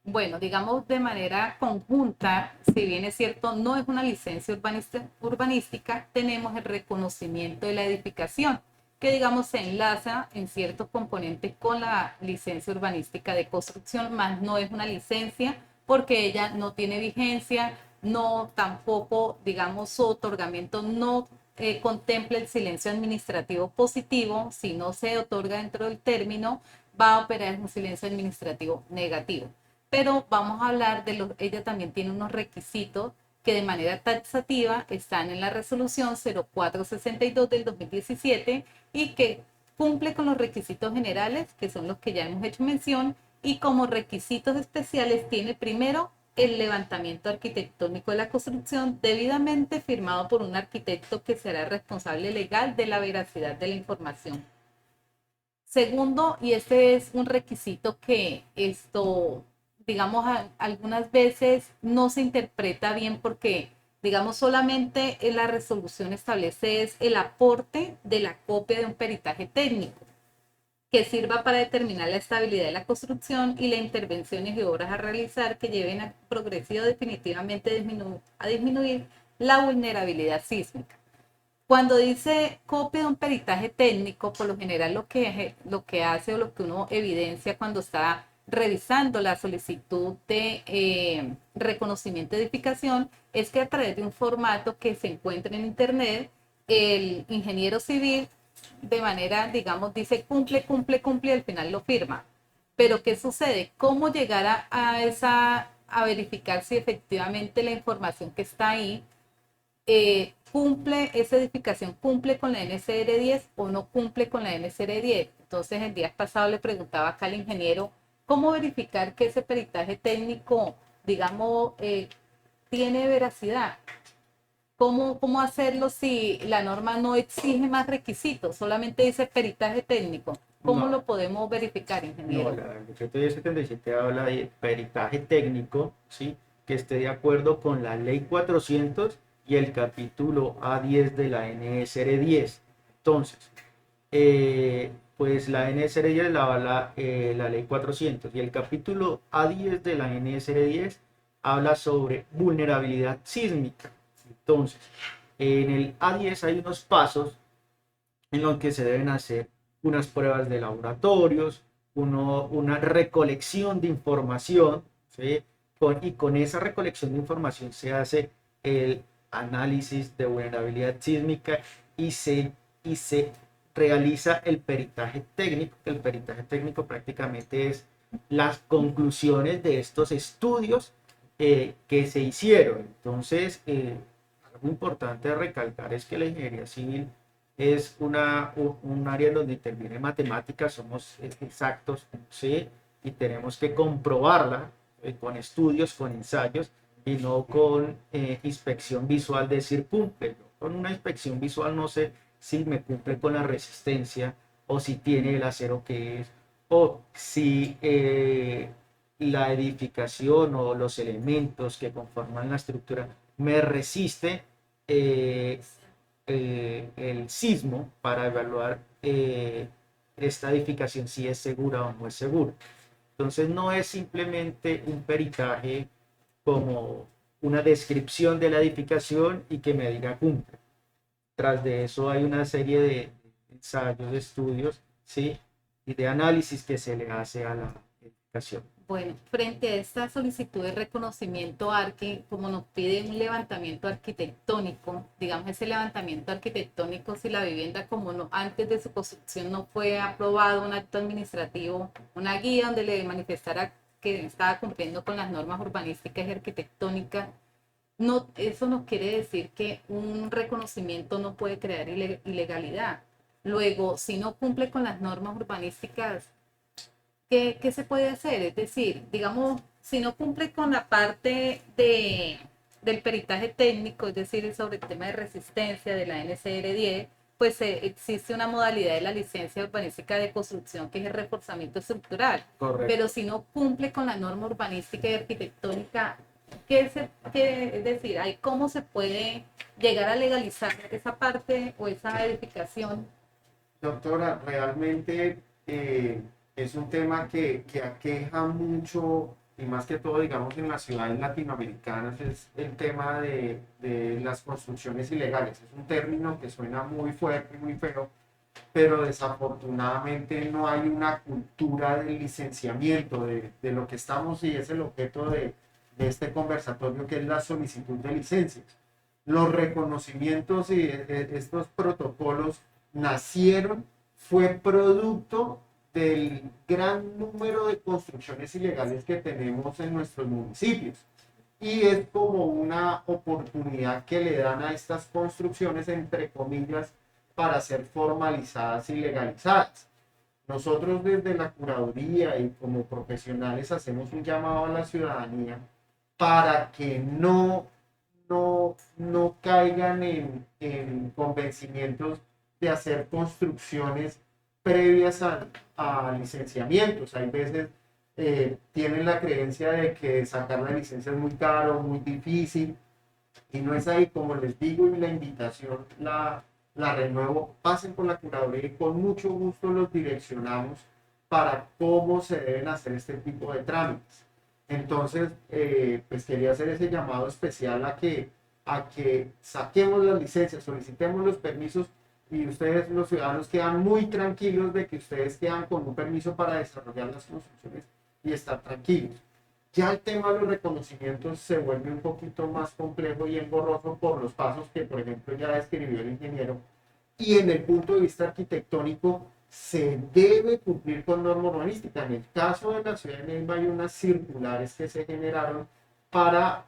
Bueno, digamos de manera conjunta, si bien es cierto, no es una licencia urbanística, tenemos el reconocimiento de la edificación, que digamos se enlaza en ciertos componentes con la licencia urbanística de construcción, más no es una licencia porque ella no tiene vigencia, no tampoco, digamos, su otorgamiento no contempla el silencio administrativo positivo. Si no se otorga dentro del término, va a operar un silencio administrativo negativo. Pero vamos a hablar ella también tiene unos requisitos que de manera taxativa están en la resolución 0462 del 2017 y que cumple con los requisitos generales, que son los que ya hemos hecho mención, y como requisitos especiales tiene primero el levantamiento arquitectónico de la construcción debidamente firmado por un arquitecto que será responsable legal de la veracidad de la información. Segundo, y este es un requisito que digamos, algunas veces no se interpreta bien porque, digamos, solamente en la resolución establece es el aporte de la copia de un peritaje técnico. que sirva para determinar la estabilidad de la construcción y las intervenciones y obras a realizar que lleven a progresivo definitivamente a disminuir la vulnerabilidad sísmica. Cuando dice copia de un peritaje técnico, por lo general lo que hace o lo que uno evidencia cuando está revisando la solicitud de reconocimiento de edificación es que a través de un formato que se encuentra en internet, el ingeniero civil de manera, digamos, dice cumple, cumple, cumple y al final lo firma. Pero ¿qué sucede? ¿Cómo llegar a verificar si efectivamente la información que está ahí esa edificación cumple con la NSR 10 o no cumple con la NSR 10? Entonces, el día pasado le preguntaba acá al ingeniero cómo verificar que ese peritaje técnico, digamos, tiene veracidad. ¿Cómo hacerlo si la norma no exige más requisitos? Solamente dice peritaje técnico. ¿Cómo No. lo podemos verificar, No, ingeniero? el decreto 1077 habla de peritaje técnico, ¿sí? Que esté de acuerdo con la ley 400 y el capítulo A10 de la NSR 10. Entonces, pues la NSR 10 la avala la ley 400 y el capítulo A10 de la NSR 10 habla sobre vulnerabilidad sísmica. Entonces, en el A10 hay unos pasos en los que se deben hacer unas pruebas de laboratorios, una recolección de información, ¿sí? Y con esa recolección de información se hace el análisis de vulnerabilidad sísmica y se realiza el peritaje técnico. El peritaje técnico prácticamente es las conclusiones de estos estudios que se hicieron. Entonces, algo importante de recalcar es que la ingeniería civil es un área en donde interviene matemáticas, somos exactos, ¿sí? Y tenemos que comprobarla con estudios, con ensayos, y no con inspección visual, decir cumple. Con una inspección visual no sé si me cumple con la resistencia, o si tiene el acero que es, o si la edificación o los elementos que conforman la estructura me resiste el sismo, para evaluar esta edificación si es segura o no es segura. Entonces no es simplemente un peritaje como una descripción de la edificación y que me diga cumple. Tras de eso hay una serie de ensayos, de estudios, ¿sí? Y de análisis que se le hace a la edificación. Bueno, frente a esta solicitud de reconocimiento ARKI, como nos pide un levantamiento arquitectónico, digamos ese levantamiento arquitectónico, si la vivienda como no, antes de su construcción no fue aprobado un acto administrativo, una guía donde le manifestara que estaba cumpliendo con las normas urbanísticas y arquitectónicas, no, eso no quiere decir que un reconocimiento no puede crear ilegalidad. Luego, si no cumple con las normas urbanísticas, ¿qué se puede hacer? Es decir, digamos, si no cumple con la parte del peritaje técnico, es decir, sobre el tema de resistencia de la NSR 10, pues existe una modalidad de la licencia urbanística de construcción que es el reforzamiento estructural. Correcto. Pero si no cumple con la norma urbanística y arquitectónica, es decir, ¿cómo se puede llegar a legalizar esa parte o esa edificación? Doctora, realmente es un tema que aqueja mucho, y más que todo, digamos, en las ciudades latinoamericanas, es el tema de las construcciones ilegales. Es un término que suena muy fuerte, muy feo, pero desafortunadamente no hay una cultura del licenciamiento de lo que estamos, y es el objeto de este conversatorio, que es la solicitud de licencias. Los reconocimientos y estos protocolos nacieron, fue producto del gran número de construcciones ilegales que tenemos en nuestros municipios, y es como una oportunidad que le dan a estas construcciones, entre comillas, para ser formalizadas y legalizadas. Nosotros desde la curaduría y como profesionales hacemos un llamado a la ciudadanía para que no caigan en convencimientos de hacer construcciones previas a licenciamientos. Hay veces tienen la creencia de que sacar la licencia es muy caro, muy difícil, y no es ahí. Como les digo, y la invitación la la renuevo, pasen por la curaduría y con mucho gusto los direccionamos para cómo se deben hacer este tipo de trámites. Entonces, pues quería hacer ese llamado especial a que saquemos las licencias, solicitemos los permisos y ustedes, los ciudadanos, quedan muy tranquilos de que ustedes quedan con un permiso para desarrollar las construcciones y estar tranquilos. Ya el tema de los reconocimientos se vuelve un poquito más complejo y engorroso por los pasos que, por ejemplo, ya describió el ingeniero. Y en el punto de vista arquitectónico, se debe cumplir con norma urbanística. En el caso de la ciudad de Neiva hay unas circulares que se generaron para,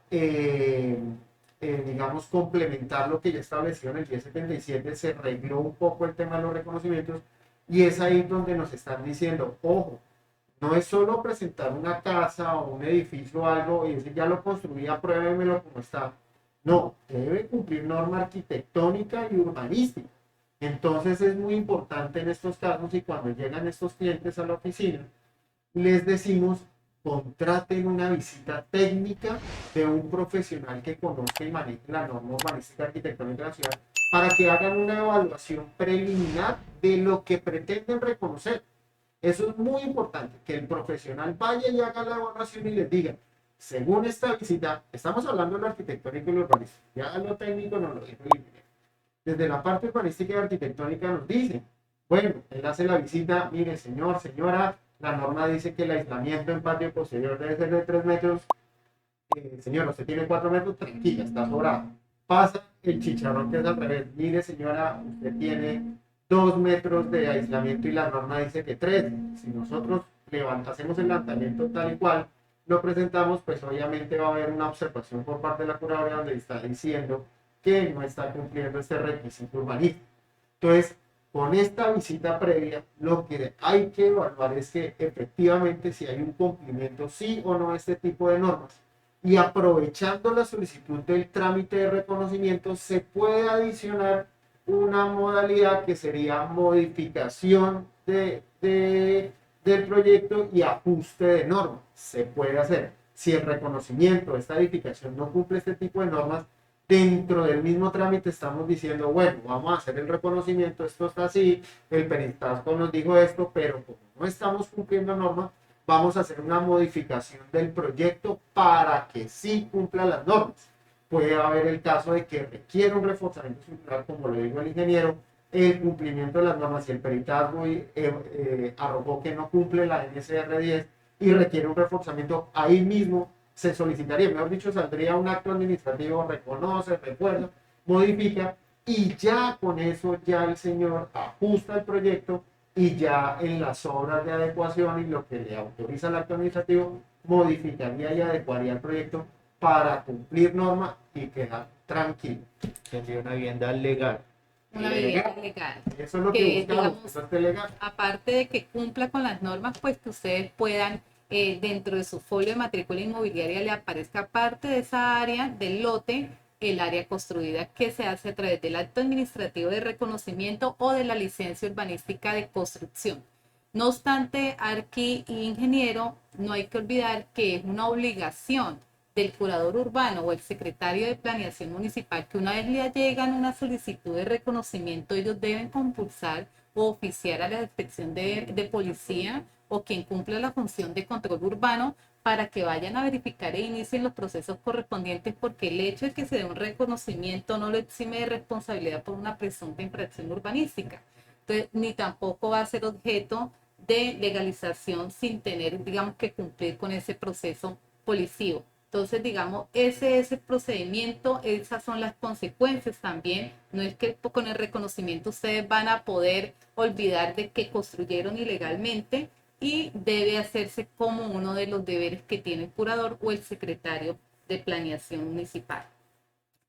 digamos, complementar lo que ya estableció en el 1077. Se arregló un poco el tema de los reconocimientos y es ahí donde nos están diciendo, ojo, no es solo presentar una casa o un edificio o algo y decir ya lo construí, apruébemelo como está. No, debe cumplir norma arquitectónica y urbanística. Entonces es muy importante en estos casos y cuando llegan estos clientes a la oficina, les decimos contraten una visita técnica de un profesional que conozca y maneje la norma urbanística arquitectónica de la ciudad para que hagan una evaluación preliminar de lo que pretenden reconocer. Eso es muy importante, que el profesional vaya y haga la evaluación y les diga, según esta visita, estamos hablando de lo arquitectónico y lo urbanístico, ya lo técnico nos lo dijo el ingeniero. Desde la parte urbanística y arquitectónica nos dice, bueno, él hace la visita, mire señor, señora, la norma dice que el aislamiento en patio posterior debe ser de 3 metros, señor, usted tiene 4 metros, tranquila, está sobrado. Pasa el chicharrón que es al revés, mire señora, usted tiene 2 metros de aislamiento y la norma dice que 3. Si nosotros hacemos el levantamiento tal y cual lo presentamos, pues obviamente va a haber una observación por parte de la curaduría donde está diciendo que no está cumpliendo este requisito urbanístico. Entonces, con esta visita previa, lo que hay que evaluar es que efectivamente si hay un cumplimiento, sí o no, este tipo de normas. Y aprovechando la solicitud del trámite de reconocimiento, se puede adicionar una modalidad que sería modificación del proyecto y ajuste de normas. Se puede hacer. Si el reconocimiento, esta edificación no cumple este tipo de normas, dentro del mismo trámite estamos diciendo, bueno, vamos a hacer el reconocimiento, esto está así, el peritaje nos dijo esto, pero como no estamos cumpliendo normas, vamos a hacer una modificación del proyecto para que sí cumpla las normas. Puede haber el caso de que requiere un reforzamiento estructural, como lo dijo el ingeniero, el cumplimiento de las normas y el peritaje arrojó que no cumple la NSR 10 y requiere un reforzamiento ahí mismo se solicitaría, mejor dicho, saldría un acto administrativo, reconoce, refuerza, modifica y ya con eso ya el señor ajusta el proyecto y ya en las obras de adecuación y lo que le autoriza el acto administrativo modificaría y adecuaría el proyecto para cumplir norma y quedar tranquilo. Tendría una vivienda legal. Una vivienda legal. Eso es lo Que, que buscamos, digamos, eso es legal. aparte de que cumpla con las normas, pues que ustedes puedan, dentro de su folio de matrícula inmobiliaria, le aparezca aparte de esa área del lote, el área construida que se hace a través del acto administrativo de reconocimiento o de la licencia urbanística de construcción. No obstante, arqui y ingeniero, no hay que olvidar que es una obligación del curador urbano o el secretario de planeación municipal que una vez le llegan una solicitud de reconocimiento, ellos deben compulsar o oficiar a la inspección de policía o quien cumpla la función de control urbano para que vayan a verificar e inicien los procesos correspondientes, porque el hecho de que se dé un reconocimiento no lo exime de responsabilidad por una presunta infracción urbanística. Entonces, ni tampoco va a ser objeto de legalización sin tener, digamos, que cumplir con ese proceso policivo. Entonces, digamos, ese es el procedimiento, esas son las consecuencias también. No es que con el reconocimiento ustedes van a poder olvidar de que construyeron ilegalmente y debe hacerse como uno de los deberes que tiene el curador o el secretario de planeación municipal.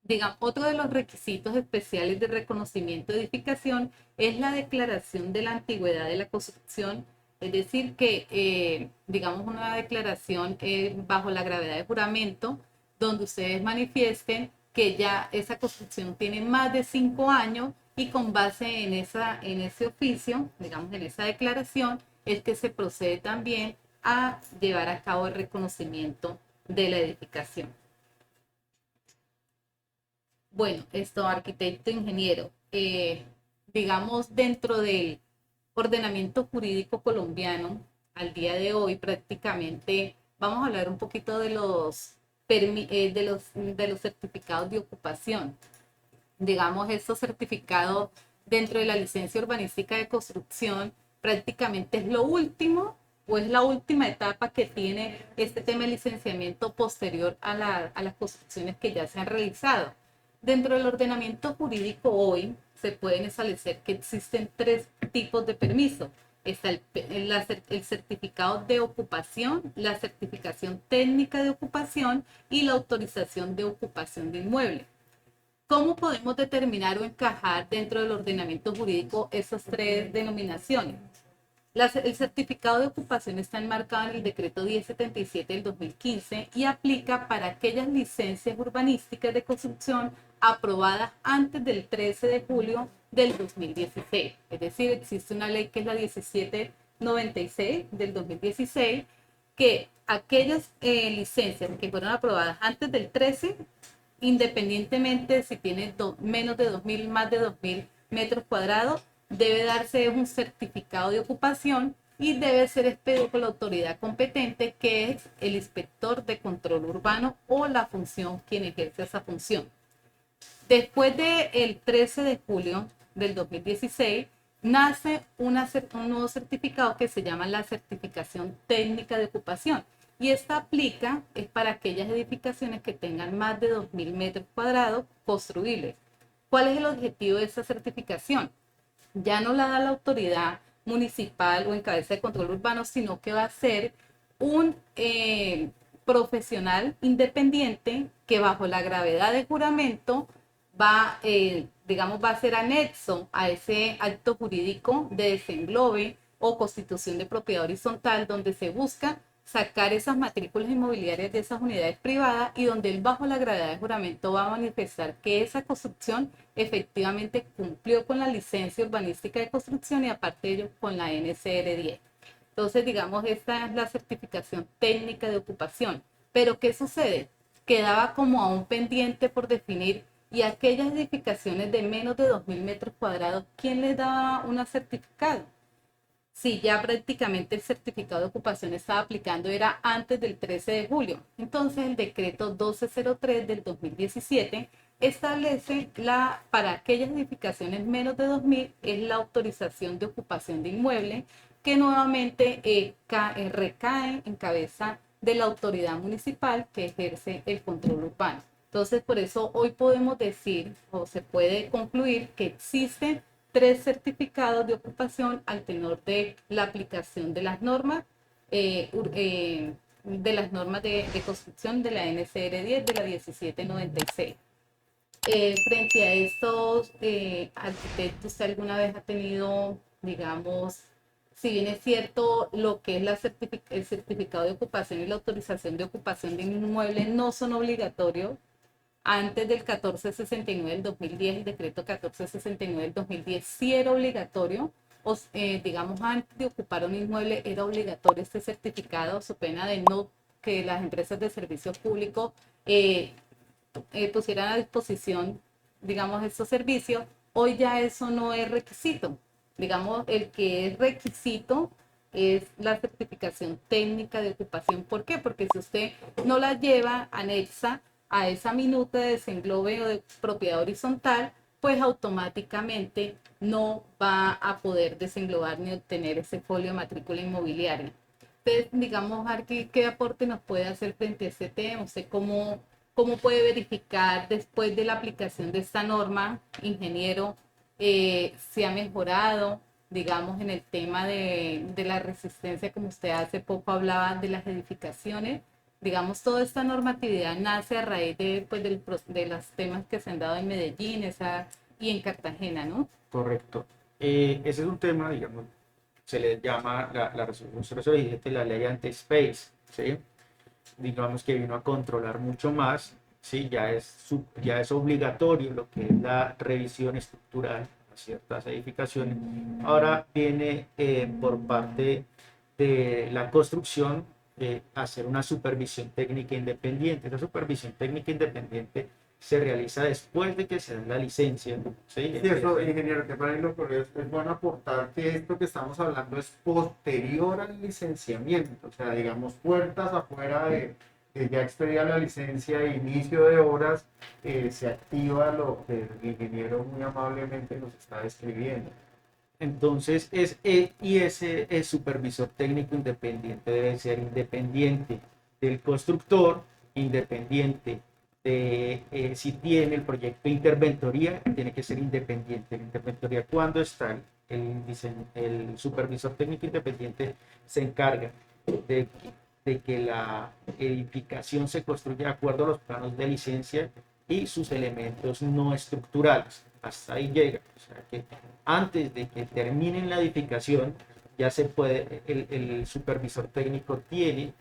Digamos, otro de los requisitos especiales de reconocimiento de edificación es la declaración de la antigüedad de la construcción. Es decir, que digamos una declaración bajo la gravedad de juramento, donde ustedes manifiesten que ya esa construcción tiene más de 5 años y con base en ese oficio, digamos en esa declaración, es que se procede también a llevar a cabo el reconocimiento de la edificación. Bueno, esto, arquitecto, ingeniero, digamos, dentro del ordenamiento jurídico colombiano, al día de hoy prácticamente vamos a hablar un poquito de los certificados de ocupación. Digamos, estos certificados dentro de la licencia urbanística de construcción prácticamente es lo último o es la última etapa que tiene este tema de licenciamiento posterior a las construcciones que ya se han realizado. Dentro del ordenamiento jurídico hoy se pueden establecer que existen tres tipos de permiso. Está el certificado de ocupación, la certificación técnica de ocupación y la autorización de ocupación de inmueble. ¿Cómo podemos determinar o encajar dentro del ordenamiento jurídico esas tres denominaciones? El certificado de ocupación está enmarcado en el decreto 1077 del 2015 y aplica para aquellas licencias urbanísticas de construcción aprobadas antes del 13 de julio del 2016. Es decir, existe una ley que es la 1796 del 2016, que aquellas licencias que fueron aprobadas antes del 13, independientemente de si tiene menos de 2.000, más de 2.000 metros cuadrados, debe darse un certificado de ocupación y debe ser expedido por la autoridad competente, que es el inspector de control urbano o la función quien ejerce esa función. Después del 13 de julio del 2016, nace un nuevo certificado que se llama la certificación técnica de ocupación. Y esta aplica es para aquellas edificaciones que tengan más de 2.000 metros cuadrados construibles. ¿Cuál es el objetivo de esta certificación? Ya no la da la autoridad municipal o en cabeza de control urbano, sino que va a ser un profesional independiente que bajo la gravedad de juramento va, digamos, va a ser anexo a ese acto jurídico de desenglobe o constitución de propiedad horizontal, donde se busca sacar esas matrículas inmobiliarias de esas unidades privadas y donde él bajo la gravedad de juramento va a manifestar que esa construcción efectivamente cumplió con la licencia urbanística de construcción y aparte de ello con la NCR 10. Entonces, digamos, esta es la certificación técnica de ocupación. Pero, ¿qué sucede? Quedaba como aún pendiente por definir, y aquellas edificaciones de menos de 2.000 metros cuadrados, ¿quién les da un certificado? Sí, ya prácticamente el certificado de ocupación estaba aplicando, era antes del 13 de julio. Entonces, el decreto 1203 del 2017 establece para aquellas edificaciones menos de 2.000 es la autorización de ocupación de inmueble, que nuevamente recae en cabeza de la autoridad municipal que ejerce el control urbano. Entonces, por eso hoy podemos decir o se puede concluir que existen tres certificados de ocupación al tenor de la aplicación de las normas, de construcción de la NCR 10 de la 1796. Frente a estos arquitectos, ¿usted alguna vez ha tenido, digamos, si bien es cierto, lo que es el certificado de ocupación y la autorización de ocupación de inmuebles no son obligatorios? Antes del 1469 del 2010, el decreto 1469 del 2010 sí era obligatorio, digamos, antes de ocupar un inmueble era obligatorio este certificado, su pena de no que las empresas de servicio público pusieran a disposición, digamos, estos servicios. Hoy ya eso no es requisito. Digamos, el que es requisito es la certificación técnica de ocupación. ¿Por qué? Porque si usted no la lleva anexa a esa minuta de desenglobe o de propiedad horizontal, pues automáticamente no va a poder desenglobar ni obtener ese folio de matrícula inmobiliaria. Entonces, digamos, Arqui, ¿qué aporte nos puede hacer frente a este tema? O sea, ¿cómo puede verificar después de la aplicación de esta norma, ingeniero, si ha mejorado, digamos, en el tema de la resistencia, como usted hace poco hablaba de las edificaciones? Digamos, toda esta normatividad nace a raíz de los temas que se han dado en Medellín y en Cartagena, ¿no? Correcto. Ese es un tema, digamos, se le llama la resolución 007, la ley anti-space, ¿sí? Digamos que vino a controlar mucho más, ¿sí? Ya es obligatorio lo que es la revisión estructural a ciertas edificaciones. Ahora viene por parte de la construcción hacer una supervisión técnica independiente. Esa supervisión técnica independiente se realiza después de que se da la licencia. ¿Sí? Sí, eso, ingeniero, que para mí lo que es bueno aportar que esto que estamos hablando es posterior al licenciamiento, o sea, digamos, puertas afuera de ya expedida la licencia e inicio de obras, se activa lo que el ingeniero muy amablemente nos está describiendo. Entonces, y ese supervisor técnico independiente debe ser independiente del constructor, independiente de si tiene el proyecto de interventoría, tiene que ser independiente. La interventoría, cuando está el supervisor técnico independiente, se encarga de, de que la edificación se construya de acuerdo a los planos de licencia y sus elementos no estructurales. Hasta ahí llega. O sea que antes de que terminen la edificación, ya se puede, el supervisor técnico tiene,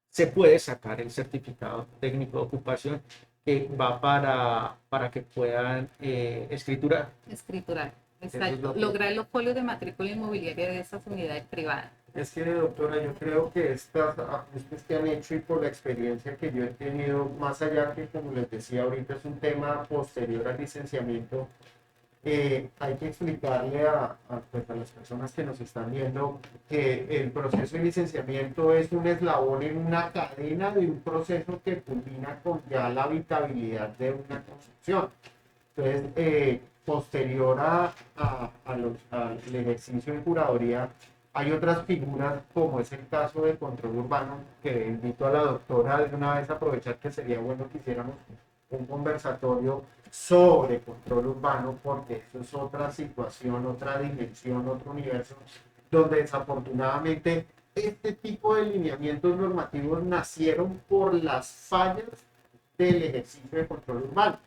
se puede sacar el certificado técnico de ocupación que va para que puedan escriturar. Escritural, Eso es exacto. lo que- Lograr los folios de matrícula inmobiliaria de esas unidades privadas. Es que, doctora, yo creo que estos ajustes que han hecho y por la experiencia que yo he tenido, más allá que, como les decía ahorita, es un tema posterior al licenciamiento, hay que explicarle pues, a las personas que nos están viendo que el proceso de licenciamiento es un eslabón en una cadena de un proceso que culmina con ya la habitabilidad de una construcción. Entonces, posterior al ejercicio de curaduría, hay otras figuras, como es el caso del control urbano, que invito a la doctora de una vez a aprovechar que sería bueno que hiciéramos un conversatorio sobre control urbano, porque eso es otra situación, otra dimensión, otro universo, donde desafortunadamente este tipo de lineamientos normativos nacieron por las fallas del ejercicio de control urbano,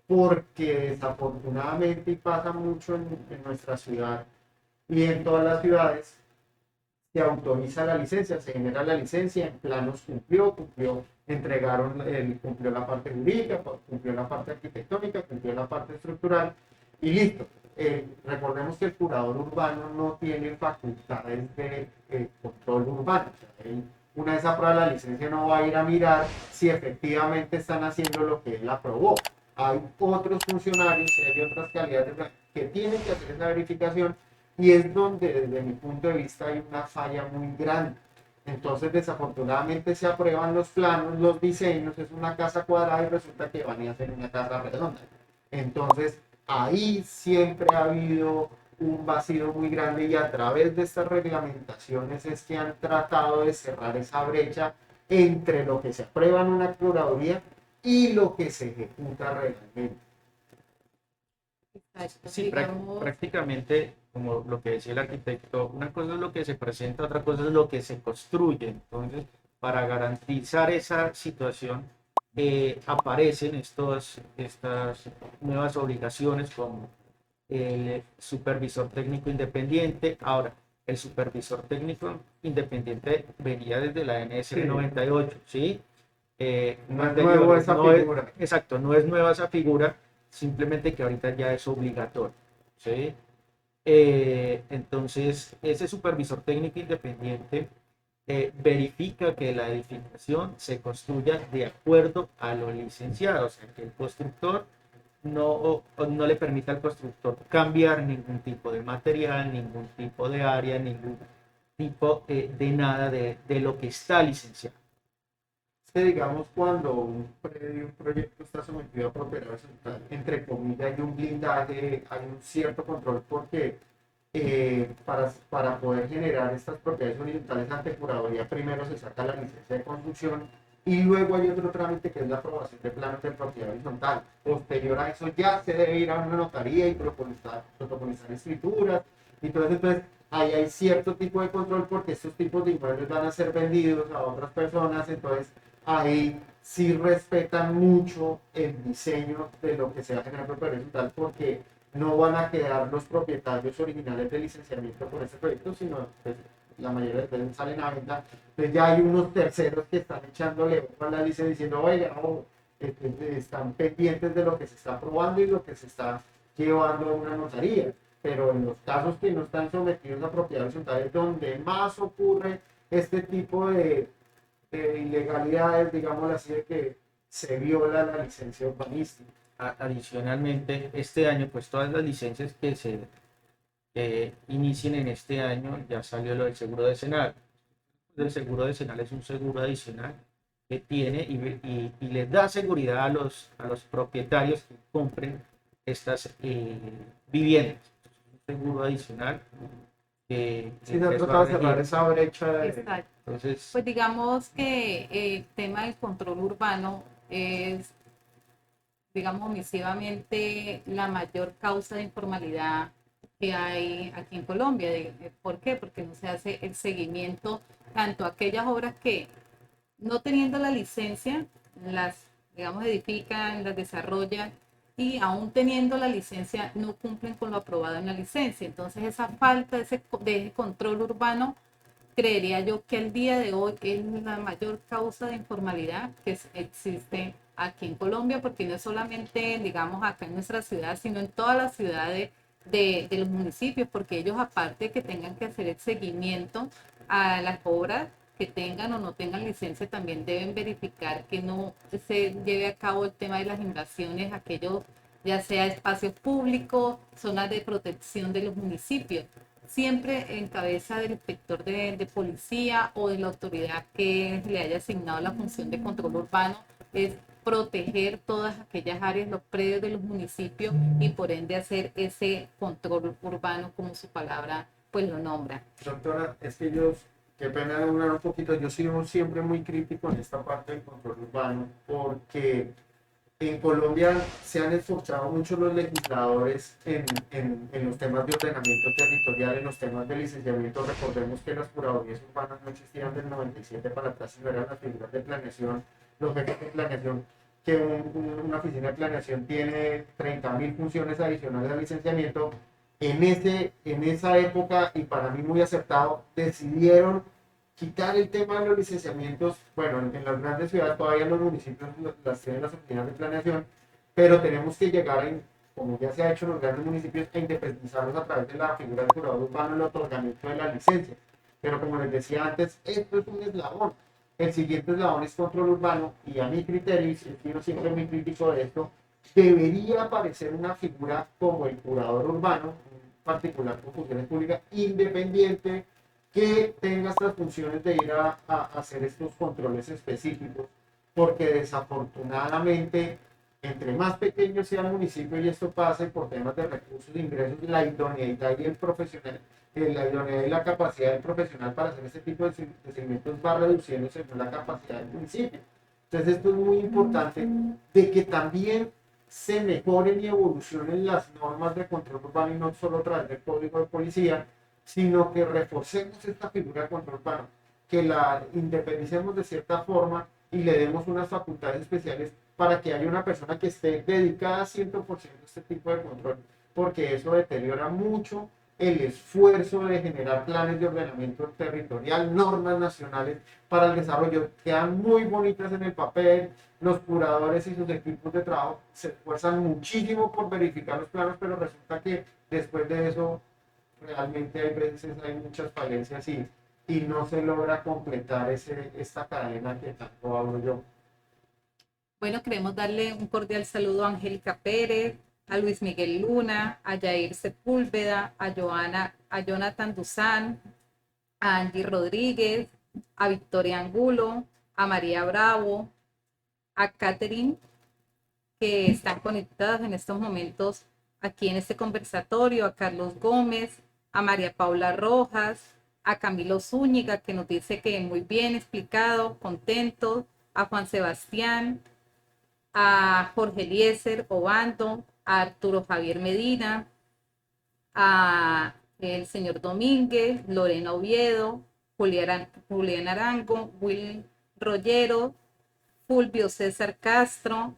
porque desafortunadamente, y pasa mucho en nuestra ciudad y en todas las ciudades, se autoriza la licencia, se genera la licencia, en planos cumplió, cumplió la parte jurídica, cumplió la parte arquitectónica, cumplió la parte estructural y listo. Recordemos que el curador urbano no tiene facultades de control urbano. O sea, una vez aprueba la licencia no va a ir a mirar si efectivamente están haciendo lo que él aprobó. Hay otros funcionarios y hay otras calidades que tienen que hacer esa verificación, y es donde desde mi punto de vista hay una falla muy grande. Entonces desafortunadamente se aprueban los planos, los diseños, es una casa cuadrada y resulta que van a hacer una casa redonda. Entonces ahí siempre ha habido un vacío muy grande, y a través de estas reglamentaciones es que han tratado de cerrar esa brecha entre lo que se aprueba en una curaduría y lo que se ejecuta realmente. Exacto. Sí, Digamos, prácticamente, como lo que decía el arquitecto, una cosa es lo que se presenta, otra cosa es lo que se construye. Entonces, para garantizar esa situación, aparecen estas nuevas obligaciones como el supervisor técnico independiente. Ahora, el supervisor técnico independiente venía desde la NSR Sí. 98, ¿sí? No es nuevo esa figura. Exacto, no es nueva esa figura, simplemente que ahorita ya es obligatorio, ¿sí? Entonces, ese supervisor técnico independiente verifica que la edificación se construya de acuerdo a lo licenciado, o sea, que el constructor no le permita al constructor cambiar ningún tipo de material, ningún tipo de área, ningún tipo de nada de lo que está licenciado. Es que digamos cuando un proyecto está sometido a propiedad horizontal, entre comillas, hay un blindaje, hay un cierto control, porque para poder generar estas propiedades horizontales ante curaduría, primero se saca la licencia de construcción y luego hay otro trámite que es la aprobación de planos de propiedad horizontal. Posterior a eso ya se debe ir a una notaría y protocolizar escrituras. Entonces ahí hay cierto tipo de control, porque estos tipos de inmuebles van a ser vendidos a otras personas. Entonces ahí sí respetan mucho el diseño de lo que se va a generar propiedad horizontal, porque no van a quedar los propietarios originales de licenciamiento por ese proyecto, sino pues, la mayoría de veces salen a venta. Entonces ya hay unos terceros que están echándole ojo a la licencia diciendo, oiga, están pendientes de lo que se está aprobando y lo que se está llevando a una notaría. Pero en los casos que no están sometidos a propiedad horizontal es donde más ocurre este tipo de ilegalidades, digámoslo así, de que se viola la licencia urbanística. Adicionalmente, este año, pues todas las licencias que inicien en este año, ya salió lo del seguro decenal. El seguro decenal es un seguro adicional que tiene y les da seguridad a los propietarios que compren estas viviendas. Un seguro adicional que Sí, se les va trata a de cerrar regir. esa brecha de... Exacto. Entonces, Pues digamos que el tema del control urbano es, digamos, omisivamente la mayor causa de informalidad que hay aquí en Colombia. ¿Por qué? Porque no se hace el seguimiento tanto a aquellas obras que no teniendo la licencia, las, digamos, edifican, las desarrollan y aún teniendo la licencia no cumplen con lo aprobado en la licencia. Entonces esa falta de ese control urbano, creería yo que el día de hoy es la mayor causa de informalidad que existe aquí en Colombia, porque no es solamente, digamos, acá en nuestra ciudad, sino en todas las ciudades de los municipios, porque ellos aparte que tengan que hacer el seguimiento a las obras que tengan o no tengan licencia, también deben verificar que no se lleve a cabo el tema de las invasiones, aquellos ya sea espacios públicos, zonas de protección de los municipios, siempre en cabeza del inspector de policía o de la autoridad que le haya asignado la función de control urbano, es proteger todas aquellas áreas, los predios de los municipios y por ende hacer ese control urbano como su palabra pues lo nombra. Doctora, es que yo, qué pena hablar un poquito, yo sigo siempre muy crítico en esta parte del control urbano, porque en Colombia se han esforzado mucho los legisladores en los temas de ordenamiento territorial, en los temas de licenciamiento. Recordemos que las curadurías urbanas no existían del 97 para atrás, y eran las figuras de planeación, los jefes de planeación, que una oficina de planeación tiene 30.000 funciones adicionales al licenciamiento. En esa época, y para mí muy acertado, decidieron quitar el tema de los licenciamientos. Bueno, en las grandes ciudades todavía los municipios las tienen las oficinas de planeación, pero tenemos que llegar a, como ya se ha hecho en los grandes municipios, a independizarlos a través de la figura del curador urbano, el otorgamiento de la licencia. Pero como les decía antes, esto es un eslabón. El siguiente eslabón es control urbano, y a mi criterio, y he sido siempre muy crítico de esto, debería aparecer una figura como el curador urbano, un particular con funciones públicas, independiente, que tenga estas funciones de ir a hacer estos controles específicos, porque desafortunadamente, entre más pequeño sea el municipio y esto pase por temas de recursos, de ingresos, la idoneidad y el profesional, la idoneidad y la capacidad del profesional para hacer este tipo de seguimientos va reduciendo según la capacidad del municipio. Entonces esto es muy importante, de que también se mejoren y evolucionen las normas de control urbano, y no solo a través del código de policía, sino que reforcemos esta figura de control urbano, que la independicemos de cierta forma y le demos unas facultades especiales para que haya una persona que esté dedicada 100% a este tipo de control, porque eso deteriora mucho el esfuerzo de generar planes de ordenamiento territorial, normas nacionales para el desarrollo. Quedan muy bonitas en el papel, los curadores y sus equipos de trabajo se esfuerzan muchísimo por verificar los planos, pero resulta que después de eso realmente hay veces hay muchas falencias, y no se logra completar esta cadena que tanto hablo yo. Bueno, queremos darle un cordial saludo a Angélica Pérez, a Luis Miguel Luna, a Yair Sepúlveda, a Jonathan Duzán, a Angie Rodríguez, a Victoria Angulo, a María Bravo, a Catherine, que están conectadas en estos momentos aquí en este conversatorio, a Carlos Gómez, a María Paula Rojas, a Camilo Zúñiga, que nos dice que muy bien explicado, contento, a Juan Sebastián, a Jorge Eliezer Obando, a Arturo Javier Medina, a el señor Domínguez, Lorena Oviedo, Julián Arango, Will Rollero, Fulvio César Castro.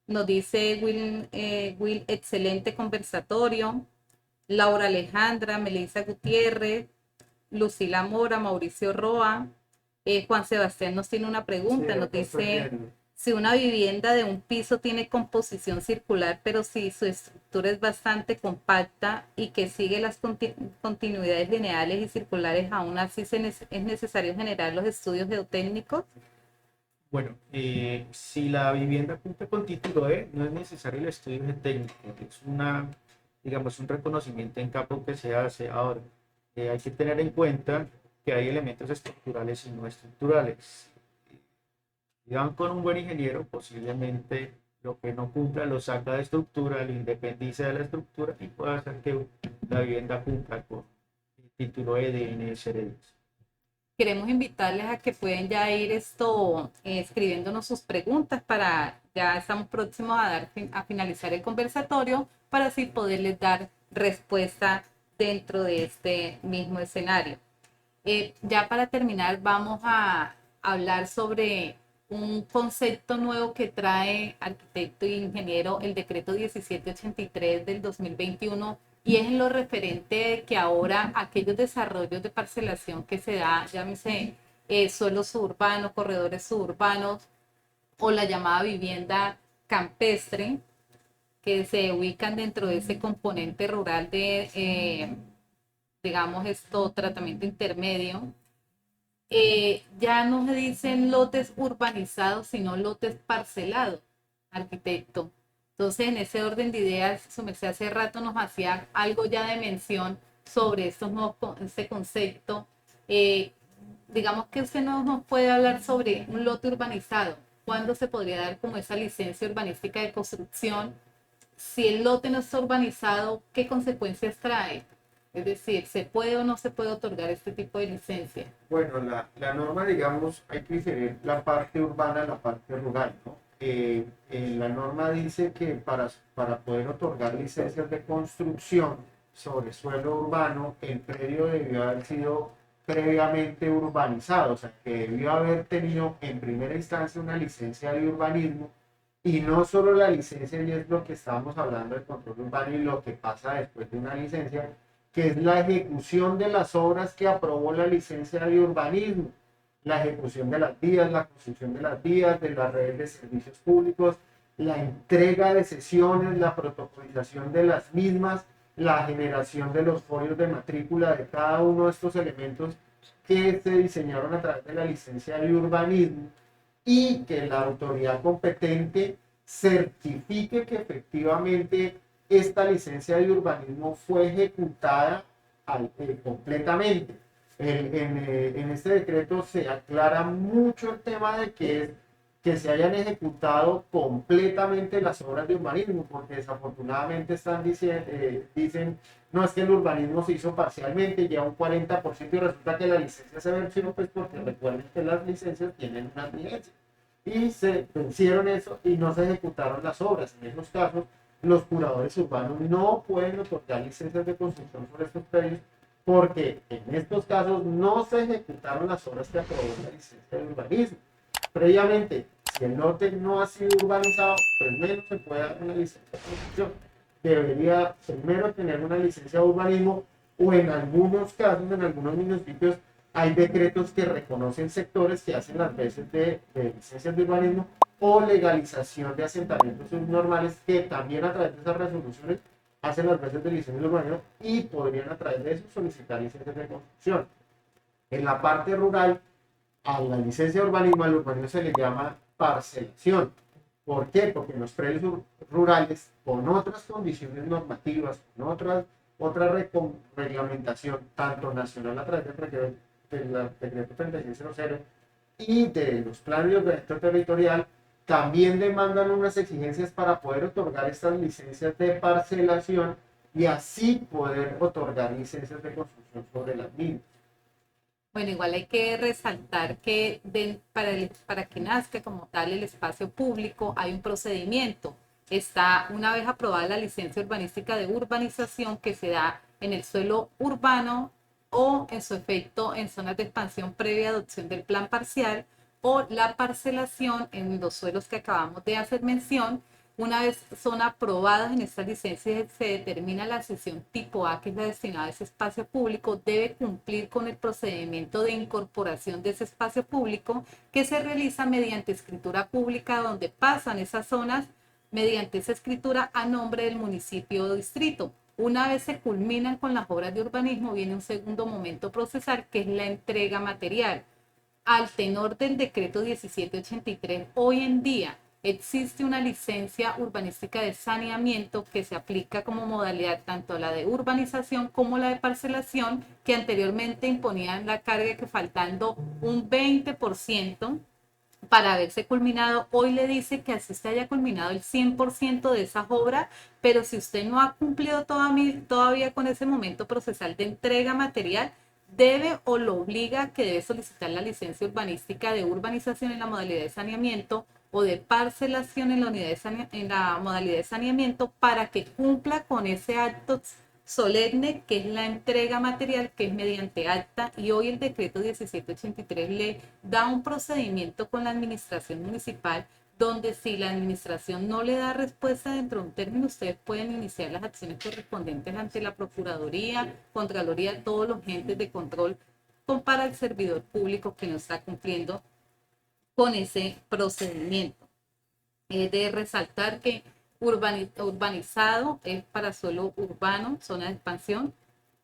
Nos dice Will, excelente conversatorio. Laura Alejandra, Melissa Gutiérrez, Lucila Mora, Mauricio Roa. Juan Sebastián nos tiene una pregunta, Sí, nos dice: bien. si una vivienda de un piso tiene composición circular, pero si su estructura es bastante compacta y que sigue las continuidades lineales y circulares, aún así es necesario generar los estudios geotécnicos. Bueno, si la vivienda cumple con título E, no es necesario el estudio técnico, es digamos, un reconocimiento en campo que se hace. Ahora, hay que tener en cuenta que hay elementos estructurales y no estructurales. Si van con un buen ingeniero, posiblemente lo que no cumpla lo saca de estructura, lo independiza de la estructura y puede hacer que la vivienda cumpla con el título E de NSR10. Queremos invitarles a que pueden ya ir escribiéndonos sus preguntas para, ya estamos próximos a finalizar el conversatorio para así poderles dar respuesta dentro de este mismo escenario. Ya para terminar, vamos a hablar sobre un concepto nuevo que trae arquitecto e ingeniero el decreto 1783 del 2021 y es en lo referente de que ahora aquellos desarrollos de parcelación que se da, llámese suelos suburbanos, corredores suburbanos o la llamada vivienda campestre, que se ubican dentro de ese componente rural de, digamos, tratamiento intermedio, ya no se dicen lotes urbanizados, sino lotes parcelados, arquitecto. Entonces, en ese orden de ideas, su merced hace rato nos hacía algo ya de mención sobre este concepto. Eh, digamos que usted no nos puede hablar sobre un lote urbanizado. ¿Cuándo se podría dar como esa licencia urbanística de construcción? Si el lote no está urbanizado, ¿qué consecuencias trae? Es decir, ¿se puede o no se puede otorgar este tipo de licencia? Bueno, la norma, digamos, hay que diferir la parte urbana de la parte rural, ¿no? La norma dice que para poder otorgar licencias de construcción sobre suelo urbano, el predio debió haber sido previamente urbanizado, o sea, que debió haber tenido en primera instancia una licencia de urbanismo y no solo la licencia, y es lo que estábamos hablando de control urbano y lo que pasa después de una licencia, que es la ejecución de las obras que aprobó la licencia de urbanismo, la ejecución de las vías, la construcción de las vías, de las redes de servicios públicos, la entrega de sesiones, la protocolización de las mismas, la generación de los folios de matrícula de cada uno de estos elementos que se diseñaron a través de la licencia de urbanismo y que la autoridad competente certifique que efectivamente esta licencia de urbanismo fue ejecutada completamente. En este decreto se aclara mucho el tema de que se hayan ejecutado completamente las obras de urbanismo, porque desafortunadamente dicen, no, es que el urbanismo se hizo parcialmente, ya un 40% y resulta que la licencia se venció, pues porque recuerden que las licencias tienen una vigencia. Y se vencieron eso y no se ejecutaron las obras. En esos casos, los curadores urbanos no pueden otorgar licencias de construcción sobre estos predios porque en estos casos no se ejecutaron las obras que aprobó la licencia de urbanismo. Previamente, si el lote no ha sido urbanizado, pues menos se puede dar una licencia de construcción. Debería primero tener una licencia de urbanismo o en algunos casos, en algunos municipios, hay decretos que reconocen sectores que hacen las veces de licencias de urbanismo o legalización de asentamientos subnormales que también a través de esas resoluciones hacen las veces de licencias de urbanismo y podrían a través de eso solicitar licencias de construcción. En la parte rural, a la licencia de urbanismo, al urbanismo se le llama parcelación. ¿Por qué? Porque en los predios rurales, con otras condiciones normativas, con otra reglamentación, tanto nacional a través del decreto 3600 y de los planes de ordenamiento territorial, también demandan unas exigencias para poder otorgar estas licencias de parcelación y así poder otorgar licencias de construcción sobre las mismas. Bueno, igual hay que resaltar que para que nazca como tal el espacio público hay un procedimiento. Está una vez aprobada la licencia urbanística de urbanización que se da en el suelo urbano o en su efecto en zonas de expansión previa adopción del plan parcial o la parcelación en los suelos que acabamos de hacer mención. Una vez son aprobadas en estas licencias, se determina la sección tipo A, que es la destinada a ese espacio público, debe cumplir con el procedimiento de incorporación de ese espacio público que se realiza mediante escritura pública donde pasan esas zonas mediante esa escritura a nombre del municipio o distrito. Una vez se culminan con las obras de urbanismo, viene un segundo momento procesal que es la entrega material. al tenor del decreto 1783, hoy en día existe una licencia urbanística de saneamiento que se aplica como modalidad tanto la de urbanización como la de parcelación, que anteriormente imponían la carga que faltando un 20% para haberse culminado, hoy le dice que así usted haya culminado el 100% de esas obras, pero si usted no ha cumplido todavía con ese momento procesal de entrega material, debe o lo obliga que debe solicitar la licencia urbanística de urbanización en la modalidad de saneamiento o de parcelación en la, en la modalidad de saneamiento para que cumpla con ese acto solemne que es la entrega material, que es mediante acta, y hoy el decreto 1783 le da un procedimiento con la administración municipal donde si la administración no le da respuesta dentro de un término, ustedes pueden iniciar las acciones correspondientes ante la Procuraduría, Contraloría, todos los entes de control para el servidor público que no está cumpliendo con ese procedimiento. Es de resaltar que urbanizado es para suelo urbano, zona de expansión,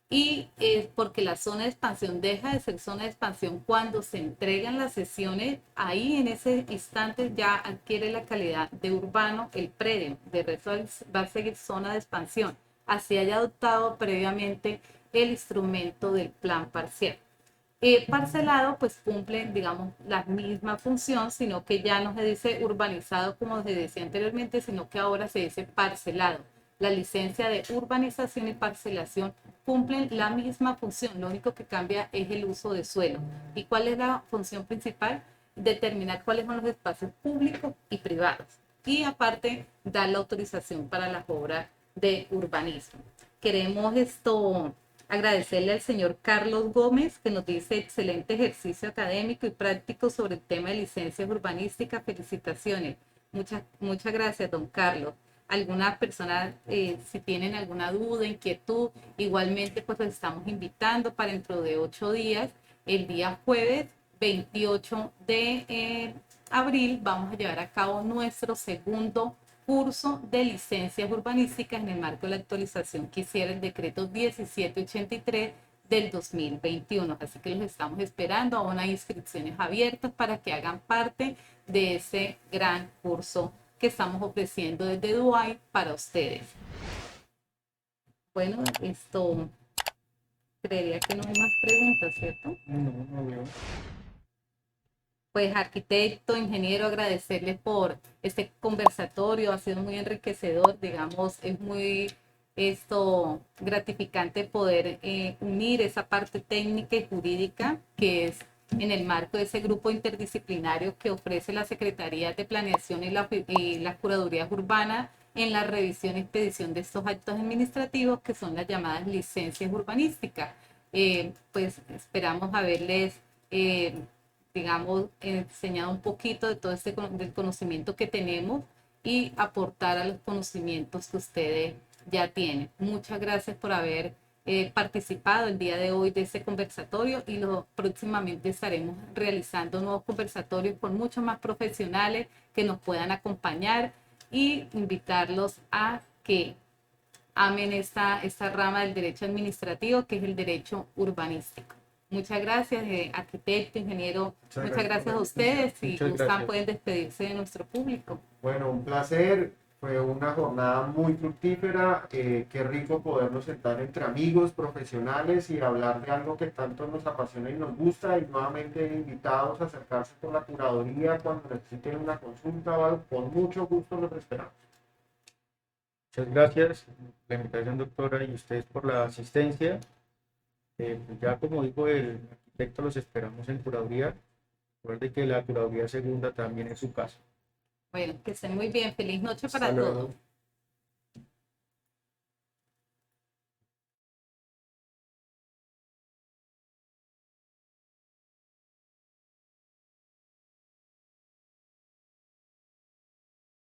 y porque la zona de expansión deja de ser zona de expansión cuando se entregan las sesiones, ahí en ese instante ya adquiere la calidad de urbano el predio, de resto va a seguir zona de expansión, así haya adoptado previamente el instrumento del plan parcial. Parcelado pues cumple, digamos, la misma función, sino que ya no se dice urbanizado como se decía anteriormente, sino que ahora se dice parcelado. La licencia de urbanización y parcelación cumplen la misma función, lo único que cambia es el uso de suelo. ¿Y cuál es la función principal? Determinar cuáles son los espacios públicos y privados. Y aparte, dar la autorización para las obras de urbanismo. Queremos agradecerle al señor Carlos Gómez, que nos dice excelente ejercicio académico y práctico sobre el tema de licencias urbanísticas. Felicitaciones. Muchas gracias, don Carlos. Algunas personas, si tienen alguna duda, inquietud, igualmente pues los estamos invitando para dentro de 8 días, el día jueves 28 de abril, vamos a llevar a cabo nuestro segundo curso de licencias urbanísticas en el marco de la actualización que hiciera el decreto 1783 del 2021. Así que los estamos esperando, aún hay inscripciones abiertas para que hagan parte de ese gran curso que estamos ofreciendo desde Dubái para ustedes. Bueno, creería que no hay más preguntas, ¿cierto? No veo. Pues arquitecto, ingeniero, agradecerle por este conversatorio, ha sido muy enriquecedor, digamos, es muy gratificante poder unir esa parte técnica y jurídica que es en el marco de ese grupo interdisciplinario que ofrece la Secretaría de Planeación y las Curadurías Urbanas en la revisión y expedición de estos actos administrativos que son las llamadas licencias urbanísticas. Pues esperamos haberles digamos, enseñado un poquito de todo del conocimiento que tenemos y aportar a los conocimientos que ustedes ya tienen. Muchas gracias por haber participado el día de hoy de ese conversatorio y próximamente estaremos realizando nuevos conversatorios con muchos más profesionales que nos puedan acompañar y invitarlos a que amen esta rama del derecho administrativo que es el derecho urbanístico. Muchas gracias, arquitecto, ingeniero. Muchas gracias a ustedes. Si gustan, pueden despedirse de nuestro público. Bueno, un placer. Fue una jornada muy fructífera. Qué rico podernos sentar entre amigos, profesionales y hablar de algo que tanto nos apasiona y nos gusta. Y nuevamente invitados a acercarse por la curaduría cuando necesiten una consulta o algo. Con mucho gusto los esperamos. Muchas gracias por la invitación, doctora, y ustedes por la asistencia. Pues ya como dijo el arquitecto, los esperamos en curaduría. Recuerde que la curaduría segunda también es su casa. Bueno, que estén muy bien. Feliz noche para Hasta luego. todos.